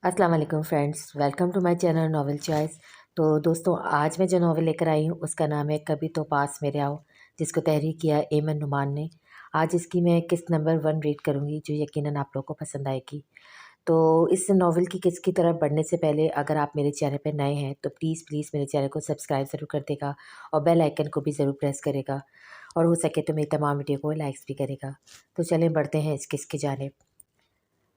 अस्सलाम वालेकुम friends, welcome to my channel novel choice. तो दोस्तों, आज मैं जो नॉवेल लेकर आई हूँ उसका नाम है कभी तो पास मेरे आओ, जिसको तहरीर किया है एमन नुमान ने। आज इसकी मैं किस्त नंबर 1 रीड करूँगी, जो यकीनन आप लोगों को पसंद आएगी। तो इस नॉवेल की किस्त की तरफ बढ़ने से पहले अगर आप मेरे चैनल पर नए हैं तो प्लीज़ प्लीज़ मेरे चैनल को सब्सक्राइब ज़रूर कर देगा और बेल आइकन को भी ज़रूर प्रेस करेगा, और हो सके तो मेरी तमाम वीडियो को लाइक्स भी करेगा। तो चलें बढ़ते हैं इस किस्त की जानिब।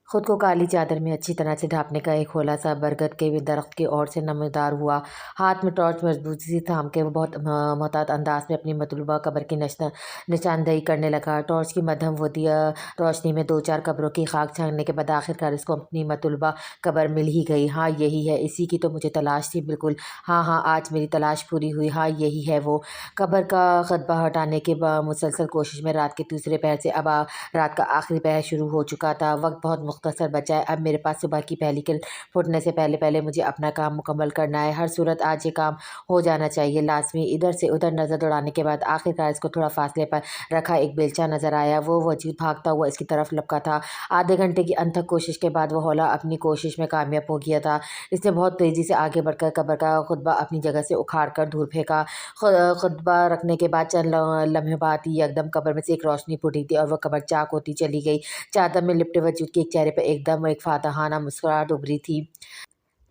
खुद को काली चादर में अच्छी तरह से ढाँपने का एक होला सा बरगद के दरख्त की ओर से नमदार हुआ। हाथ में टॉर्च मजबूती से थाम के वो बहुत मोहतात अंदाज में अपनी मतलूबा कब्र की निशानदही करने लगा। टॉर्च की मध्यम वोदी रोशनी में 2-4 कब्रों की खाक छानने के बाद आखिरकार इसको अपनी मतलूबा कब्र मिल ही गई। हाँ, यही है, इसी की तो मुझे तलाश थी। बिल्कुल, हाँ हाँ, आज मेरी तलाश पूरी हुई। हाँ, यही है वो। कब्र का खतबा हटाने के मुसलसल कोशिश में रात के दूसरे पहर से अब रात का आखिरी पहर शुरू हो चुका था। वक्त बहुत मुख्तसर बचा है। अब मेरे पास सुबह की पहली किरण फूटने से पहले पहले मुझे अपना काम मुकम्मल करना है। हर सूरत आज ये काम हो जाना चाहिए लाजमी। इधर से उधर नज़र दौड़ाने के बाद आखिरकार इसको थोड़ा फासले पर रखा एक बेलचा नज़र आया। वो वजूद भागता हुआ इसकी तरफ लपका था। आधे घंटे की अनथक कोशिश के बाद वो हौला अपनी कोशिश में कामयाब हो गया था। इसने बहुत तेज़ी से आगे बढ़कर कब्र का खुतबा अपनी जगह से उखाड़ कर दूर फेंका। खुतबा रखने के बाद चंद लम्हे बाद ही एकदम कब्र में से एक रोशनी फूटी थी और वह कब्र चाक होती चली गई। चादर में लिपटे वजूद के एक चेहरे पर एकदम एक फातहाना मुस्कुराहट उभरी थी।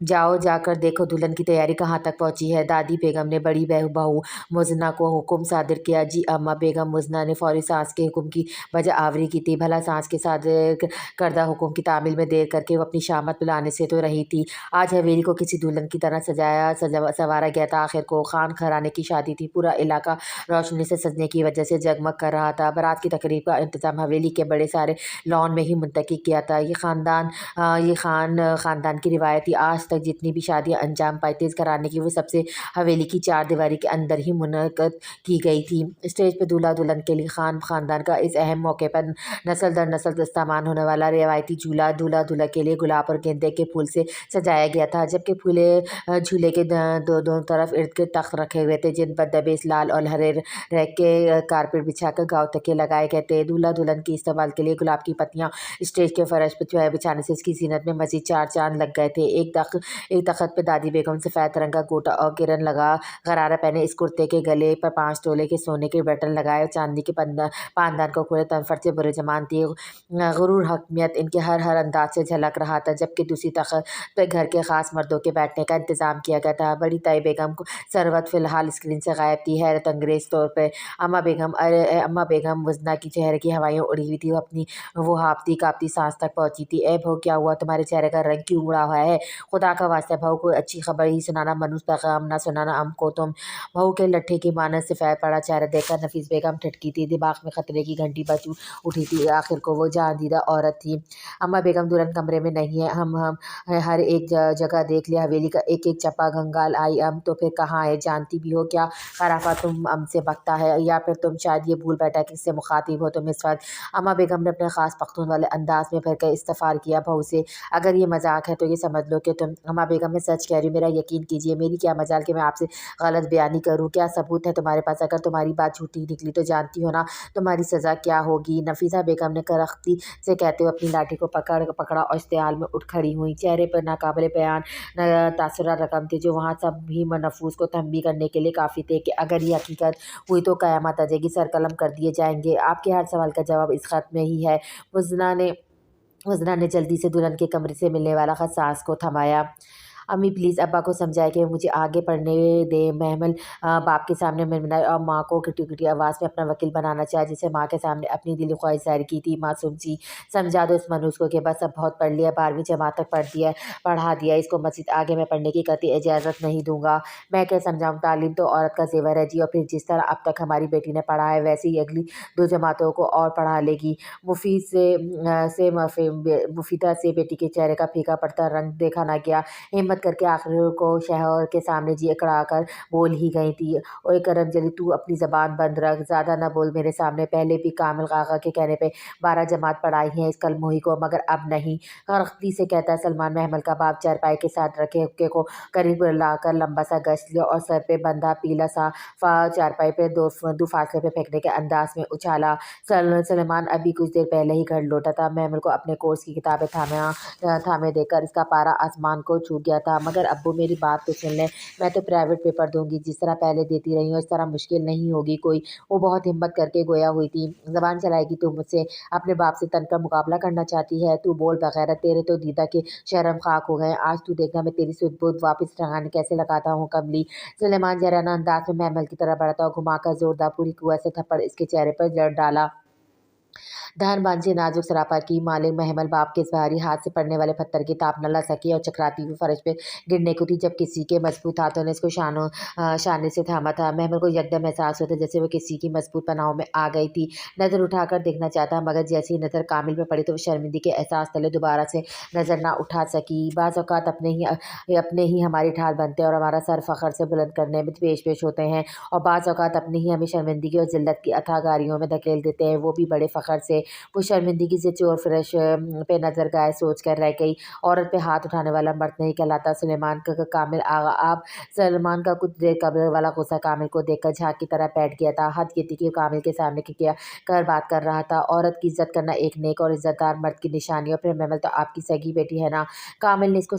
जाओ, जाकर देखो दुल्हन की तैयारी कहाँ तक पहुंची है। दादी बेगम ने बड़ी बहू मुज़ना को हुक्म सादिर किया। जी अम्मा बेगम। मुज़ना ने फौरी सास के हुक्म की वजह आवरी की थी। भला सास के सादिर करदा हुक्म की तामील में देर करके वो अपनी शामत बुलाने से तो रही थी। आज हवेली को किसी दुल्हन की तरह संवारा गया था। आखिर को खान घराने की शादी थी। पूरा इलाका रोशनी से सजने की वजह से जगमग कर रहा था। बारात की तकरीब का इंतज़ाम हवेली के बड़े सारे लॉन में ही मुंतकिब किया था। ये ख़ानदान की रिवायत थी। आज तक जितनी भी शादियाँ अंजाम पाई थी इस घराने की, वो सबसे हवेली की चार दीवारी के अंदर ही मुनक़्क़द की गई थी। स्टेज पे दूल्हा दुल्हन के लिए ख़ानदान का इस अहम मौके पर नस्ल दर नस्ल दस्तामान होने वाला रिवायती झूला दूल्हा दुल्हन के लिए गुलाब और गेंदे के फूल से सजाया गया था, जबकि झूले के दोनों तरफ इर्द गिर्द तख्त रखे हुए थे, जिन पर दबेस लाल और हरे रंग के कारपेट बिछाकर गाँव तक लगाए गए थे। दूल्हा दुल्हन की इस्तेमाल के लिए गुलाब की पत्तियाँ स्टेज के फर्श पर बिछाने से इसकी जीनत में मज़ीद 4 चाँद लग गए थे। एक तख्त पे दादी बेगम सफ़ेद रंग का गोटा और किरण लगा गरारा पहने इस कुर्ते के गले पर 5 तोले के सोने के बटन लगाए, चांदी के पानदान को खुले तनफर से बुरे जमान थी। गुरूर हकमियत इनके हर अंदाज से झलक रहा था, जबकि दूसरी तख्त पे घर के खास मर्दों के बैठने का इंतज़ाम किया गया था। बड़ी ताई बेगम को सरवत फ़िलहाल स्क्रीन से गायब थी, हैरत अंगेज़ तौर पर। अम्मा बेगम मुज़ना की चेहरे की हवाइयाँ उड़ी हुई थी। वो हाँफती काँपती सांस तक पहुँची थी। ए बहू, क्या हुआ? तुम्हारे चेहरे का रंग क्यों उड़ा हुआ है? खुदा का वास्ता बहू, कोई अच्छी खबर ही सुनाना, मनुष्य पैगाम ना सुनाना हमको तुम। बहू के लट्ठे की मानस सफ़ेद पड़ा चेहरा देखकर नफीस बेगम ठटकी थी। दिमाग में खतरे की घंटी बज उठी थी। आखिर को वो जान-दीदा औरत थी। अम्मा बेगम दुल्हन कमरे में नहीं है। हम हर एक जगह देख लिया। हवेली का एक चप्पा घंगाल आई, हम तो फिर कहाँ है? जानती भी हो क्या खराफा तुम हमसे बकता है, या फिर तुम शायद ये भूल बैठा किससे मुखातिब हो तुम इस वक्त? अम्मा बेगम ने अपने ख़ास पख्तून वाले अंदाज में फिर इस्तफ़ार किया बहू से। अगर ये मजाक है तो ये समझ लो कि तुम। अम्मा बेगम, मैं सच कह रही हूँ, मेरा यकीन कीजिए। मेरी क्या मजाल कि मैं आपसे गलत बयानी करूँ? क्या सबूत है तुम्हारे पास? अगर तुम्हारी बात झूठी निकली तो जानती हो ना तुम्हारी सज़ा क्या होगी? नफीसा बेगम ने करख्ती से कहते हुए अपनी लाठी को पकड़ा और इश्तियाल में उठ खड़ी हुई। चेहरे पर नाकाबिले बयान तासुरा रकम थे, जो वहाँ सभी मनफूस को तंबी करने के लिए काफ़ी थे कि अगर ये हकीकत हुई तो क़यामत आ जाएगी, सर कलम कर दिए जाएंगे। आपके हर सवाल का जवाब इस ख़त में ही है। मुज़ना ने जल्दी से दुल्हन के कमरे से मिलने वाला ख़त सास को थमाया। अम्मी प्लीज़ अब्बा को समझाए कि मुझे आगे पढ़ने दे। महमल बाप के सामने मिनमिनाई और माँ को किटी आवाज़ में अपना वकील बनाना चाहे, जिसे माँ के सामने अपनी दिली ख्वाहिश जाहिर की थी। मासूम सी, समझा दो इस मनुष्य को कि बस अब बहुत पढ़ लिया, 12वीं जमात तक पढ़ा दिया, इसको मज़ीद आगे मैं पढ़ने की कतई इजाज़त नहीं दूँगा। मैं क्या समझाऊँ? तालीम तो औरत का ज़ेवर है जी, और फिर जिस तरह अब तक हमारी बेटी ने पढ़ा है वैसे ही अगली 2 जमातों को और पढ़ा लेगी। मुफीदा से बेटी के चेहरे का फीका पड़ता रंग देखा ना गया। हिम्मत ہمت کر کے آخر کو شوہر کے سامنے جی اکڑا کر بول ہی گئی تھی، اوے کرم جلی تو اپنی زبان بند رکھ، زیادہ نہ بول میرے سامنے، پہلے بھی کامل کاکا کے کہنے پہ 12 جماعت پڑھائی ہیں اس کل موہی کو، مگر اب نہیں۔ غرقتی سے کہتا ہے سلمان محمل کا باپ چارپائی کے ساتھ رکھے حقے کو قریب لا کر لمبا سا گشت لیا اور سر پہ بندھا پیلا سا چارپائی پہ دو فاصلے پہ پھینکنے کے انداز میں اچھالا۔ سلیمان ابھی کچھ دیر پہلے ہی گھر لوٹا تھا، محمل کو اپنے کورس کی کتابیں تھامے دیکھ کر اس کا پارا آسمان کو چھو گیا تھا۔ مگر ابو میری بات تو سن لیں، میں تو پرائیویٹ پیپر دوں گی، جس طرح پہلے دیتی رہی ہوں اس طرح مشکل نہیں ہوگی کوئی۔ وہ بہت ہمت کر کے گویا ہوئی تھی، زبان چلائے گی تو مجھ سے اپنے باپ سے تن کر مقابلہ کرنا چاہتی ہے؟ تو بول بغیرت، تیرے تو دیدہ کے شرم خاک ہو گئے، آج تو دیکھنا میں تیری سدھ بدھ واپس ٹھکانے کیسے لگاتا ہوں کملی۔ سلیمان جرانہ انداز میں محمل کی طرف بڑھا اور گھما کر زوردار پوری قوت سے تھپڑ اس کے چہرے پر جڑ ڈالا۔ دھان بانجھی نازک سراپا کی مالک محمل باپ کے اس بھاری ہاتھ سے پڑنے والے پتھر کی تاپ نہ لا سکی اور چکراتی ہوئی فرش پہ گرنے کو تھی، جب کسی کے مضبوط ہاتھوں نے اس کو شانے سے تھاما تھا۔ محمل کو یکدم احساس ہوتا جیسے وہ کسی کی مضبوط پناہوں میں آ گئی تھی، نظر اٹھا کر دیکھنا چاہتا مگر جیسی ہی نظر کامل پہ پڑی تو وہ شرمندگی کے احساس تلے دوبارہ سے نظر نہ اٹھا سکی۔ بعض اوقات اپنے ہی ہماری ڈھال بنتے ہیں اور ہمارا سر فخر سے بلند کرنے میں پیش ہوتے ہیں، اور بعض اوقات اپنے ہی ہمیں شرمندگی اور ذلت کی اتھاہ گاریوں میں دھکیل دیتے ہیں، وہ بھی بڑے فخر سے۔ وہ شرمندگی سے چور فرش پہ نظر گائے سوچ کر رہ گئی، عورت پہ ہاتھ اٹھانے والا مرد نہیں کہلاتا سلیمان کا کامل آغا آپ۔ سلیمان کا کچھ دیر قبل والا غصہ کامل کو دیکھ کر جھاگ کی طرح بیٹھ گیا تھا، حد یہ تھی کہ کامل کے سامنے کیا کر بات کر رہا تھا۔ عورت کی عزت کرنا ایک نیک اور عزت دار مرد کی نشانی، اور پھر محمل تو آپ کی سگی بیٹی ہے نا۔ کامل نے اس کو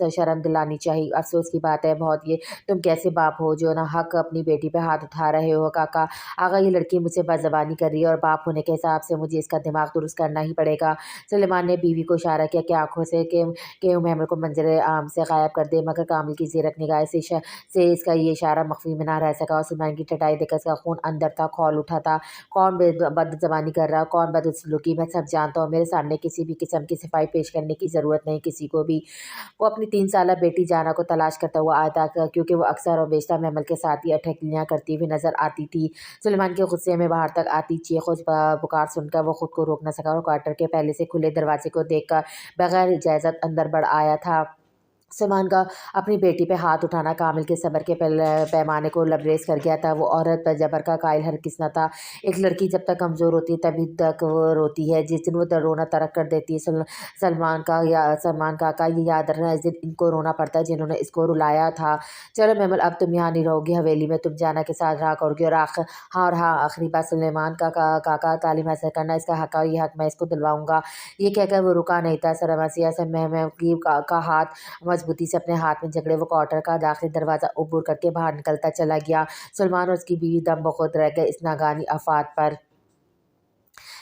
شرم دلانی چاہیے، افسوس کی بات ہے بہت یہ تم کیسے باپ ہو جو نہ حق اپنی بیٹی پہ ہاتھ اٹھا رہے ہو۔ کاکا آغا یہ لڑکی مجھ سے بدزبانی کر رہی ہے اور باپ ہونے کے حساب سے مجھے اس کا دماغ درست کرنا ہی پڑے گا۔ سلیمان نے بیوی کو اشارہ کیا کہ آنکھوں سے کہ محمل کو منظر عام سے غائب کر دے، مگر کامل کی زیرک نگاہ سے اس کا یہ اشارہ مخفی میں نہ رہ سکا، اور سلیمان کی ٹھٹائی دیکھ کر اس کا خون اندر تک کھول اٹھا تھا۔ کون بدزبانی کر رہا، کون بدسلوکی، میں سب جانتا ہوں، میرے سامنے کسی بھی قسم کی صفائی پیش کرنے کی ضرورت نہیں کسی کو بھی۔ وہ اپنی 3 سالہ بیٹی جانا کو تلاش کرتا ہوا آیا تھا، کیونکہ وہ اکثر و بیشتر محمل کے ساتھ ہی اٹھکلیاں کرتی ہوئی نظر آتی تھی۔ سلیمان کے غصے میں باہر تک آتی چیخ و پکار سن کر وہ خود کو روک نہ سکا اور کوارٹر کے پہلے سے کھلے دروازے کو دیکھ کر بغیر اجازت اندر بڑھ آیا تھا۔ سلیمان کا اپنی بیٹی پہ ہاتھ اٹھانا کامل کے صبر کے پیمانے کو لبریز کر گیا تھا۔ وہ عورت پر جبر کا قائل ہرگز نہ تھا، ایک لڑکی جب تک کمزور ہوتی ہے تبھی تک وہ روتی ہے، جس دن وہ رونا ترک کر دیتی ہے سلمان کاکا یہ یاد رکھنا اس دن ان کو رونا پڑتا ہے جنہوں نے اس کو رلایا تھا۔ چلو محمل اب تم یہاں نہیں رہو گی، حویلی میں تم جانا کے ساتھ رہا کرو گی، اور آخری بات سلیمان کاکا تعلیم حاصل کرنا اس کا حق ہے اور یہ حق میں اس کو دلواؤں گا۔ یہ کہہ کر وہ رکا نہیں تھا، سرمسیا سے محمل کا ہاتھ مضبوطی سے اپنے ہاتھ میں جکڑے وہ کوارٹر کا داخلی دروازہ عبور کر کے باہر نکلتا چلا گیا۔ سلمان اور اس کی بیوی دم بخود رہ گئے اس ناگہانی آفات پر۔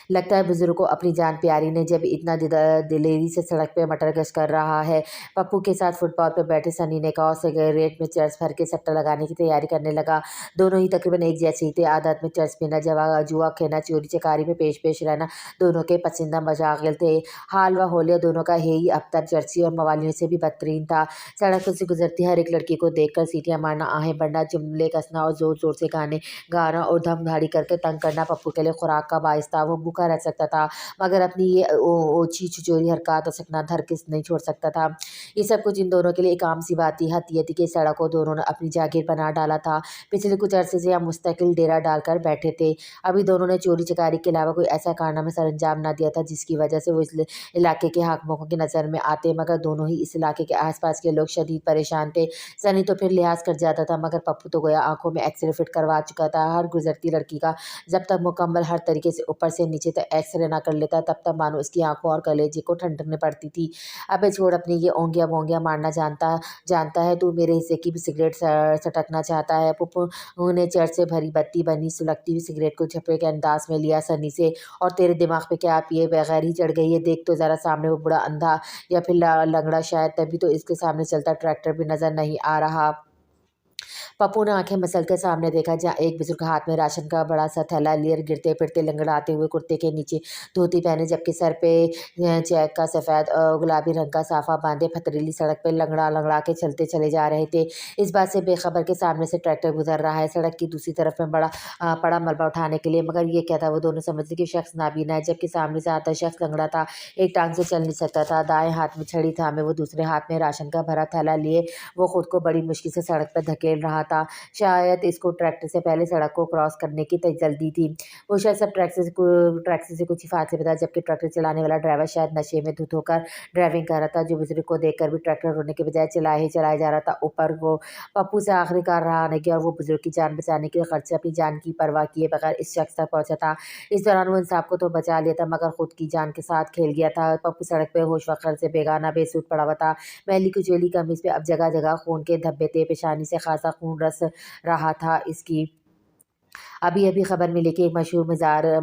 لگتا ہے بزرگ کو اپنی جان پیاری نے، جب اتنا دلیری سے سڑک پہ مٹر گشت کر رہا ہے۔ پپو کے ساتھ فٹ پاتھ پہ بیٹھے سنی نے کہا اور سگریٹ میں چرس بھر کے سٹا لگانے کی تیاری کرنے لگا۔ دونوں ہی تقریباً ایک جیسے ہی تھے، عادت میں چرس پینا، جوا کھیلنا، چوری چکاری میں پیش رہنا دونوں کے پسندیدہ مشاغل تھے۔ حال و حولیہ دونوں کا ہے ہی ابتر، چرسی اور موالیوں سے بھی بدترین تھا۔ سڑکوں سے گزرتی ہر ایک لڑکی کو دیکھ کر سیٹیاں مارنا، آہیں بھرنا، جملے کسنا اور زور زور سے گانے گانا اور دھم دھاڑی کر کے تنگ کرنا پپو کے لیے خوراک کا باعث تھا۔ وہ بھوکا رہ سکتا تھا مگر اپنی یہ اوچھی چھچوری حرکات اور سکنات ہرگز نہیں چھوڑ سکتا تھا۔ یہ سب کچھ ان دونوں کے لیے ایک عام سی بات تھی۔ حد یہ تھی کہ سڑک کو دونوں نے اپنی جاگیر بنا ڈالا تھا، پچھلے کچھ عرصے سے یہاں مستقل ڈیرا ڈال کر بیٹھے تھے۔ ابھی دونوں نے چوری چکاری کے علاوہ کوئی ایسا کارنامہ سر انجام نہ دیا تھا جس کی وجہ سے وہ اس علاقے کے حاکموں کی نظر میں آتے، مگر دونوں ہی اس علاقے کے آس پاس کے لوگ شدید پریشان تھے۔ سنی تو پھر لحاظ کر جاتا تھا، مگر پپو تو گویا آنکھوں میں ایکس رے فٹ کروا چکا تھا۔ ہر گزرتی لڑکی کا جب تک مکمل ہر طریقے سے اوپر سے نیچے تک ایکس رے نہ کر لیتا تب تک مانو اس کی آنکھوں اور کلیجے کو ٹھنڈک پڑتی تھی۔ ابے چھوڑ اپنی یہ اونگیاں بونگیاں مارنا، جانتا ہے تو میرے حصے کی بھی سگریٹ سٹکنا چاہتا ہے۔ پپو نے چرس سے بھری بتی بنی سلگتی ہوئی سگریٹ کو جھپے کے انداز میں لیا سنی سے، اور تیرے دماغ پہ کیا پیے بغیر ہی چڑھ گئی ہے؟ دیکھ تو ذرا سامنے وہ بوڑھا اندھا یا پھر لنگڑا، شاید تبھی تو اس کے سامنے چلتا ٹریکٹر بھی نظر نہیں آ رہا۔ पप्पू ने आंखें मसलते सामने देखा, जहाँ एक बुजुर्ग हाथ में राशन का बड़ा सा थैला लिए गिरते फिरते लंगड़ाते हुए कुर्ते के नीचे धोती पहने, जबकि सर पे चेक का सफ़ेद गुलाबी रंग का साफा बांधे पथरीली सड़क पे लंगड़ा लंगड़ा के चलते चले जा रहे थे। इस बात से बेखबर के सामने से ट्रैक्टर गुजर रहा है, सड़क की दूसरी तरफ में पड़ा मलबा उठाने के लिए, मगर ये क्या था, वो दोनों समझते कि शख्स नाबीना है, जबकि सामने से आता शख्स लंगड़ा था, एक टांग से चल नहीं सकता था। दाएं हाथ में छड़ी थामे वो दूसरे हाथ में राशन का भरा थैला लिए वो खुद को बड़ी मुश्किल से सड़क पर धकेल रहा था। शायद इसको ट्रैक्टर से पहले सड़क को क्रॉस करने की जल्दी थी। वो शायद सब ट्रैक्टर से कुछ ही फासले पे था, जबकि ट्रैक्टर चलाने वाला ड्राइवर शायद नशे में धुत होकर ड्राइविंग कर रहा था, जो बुजुर्ग को देखकर भी ट्रैक्टर रोने के बजाय चलाया जा रहा था। ऊपर वो पप्पू से आखिरी कार रहा नहीं किया और वो बुजुर्ग की जान बचाने के खर्च से अपनी जान की परवाह किए बगैर इस शख्स तक पहुंचा था। इस दौरान वो इंसाफ को तो बचा लिया था, मगर खुद की जान के साथ खेल गया था। पप्पू सड़क पे होश वक्त से बेगाना बेसुध पड़ा हुआ था। मैली कुचैली कमीज पे अब जगह जगह खून के धब्बे थे, पेशानी से खासा खून रस रहा था इसकी। अभी अभी खबर मिली कि एक मशहूर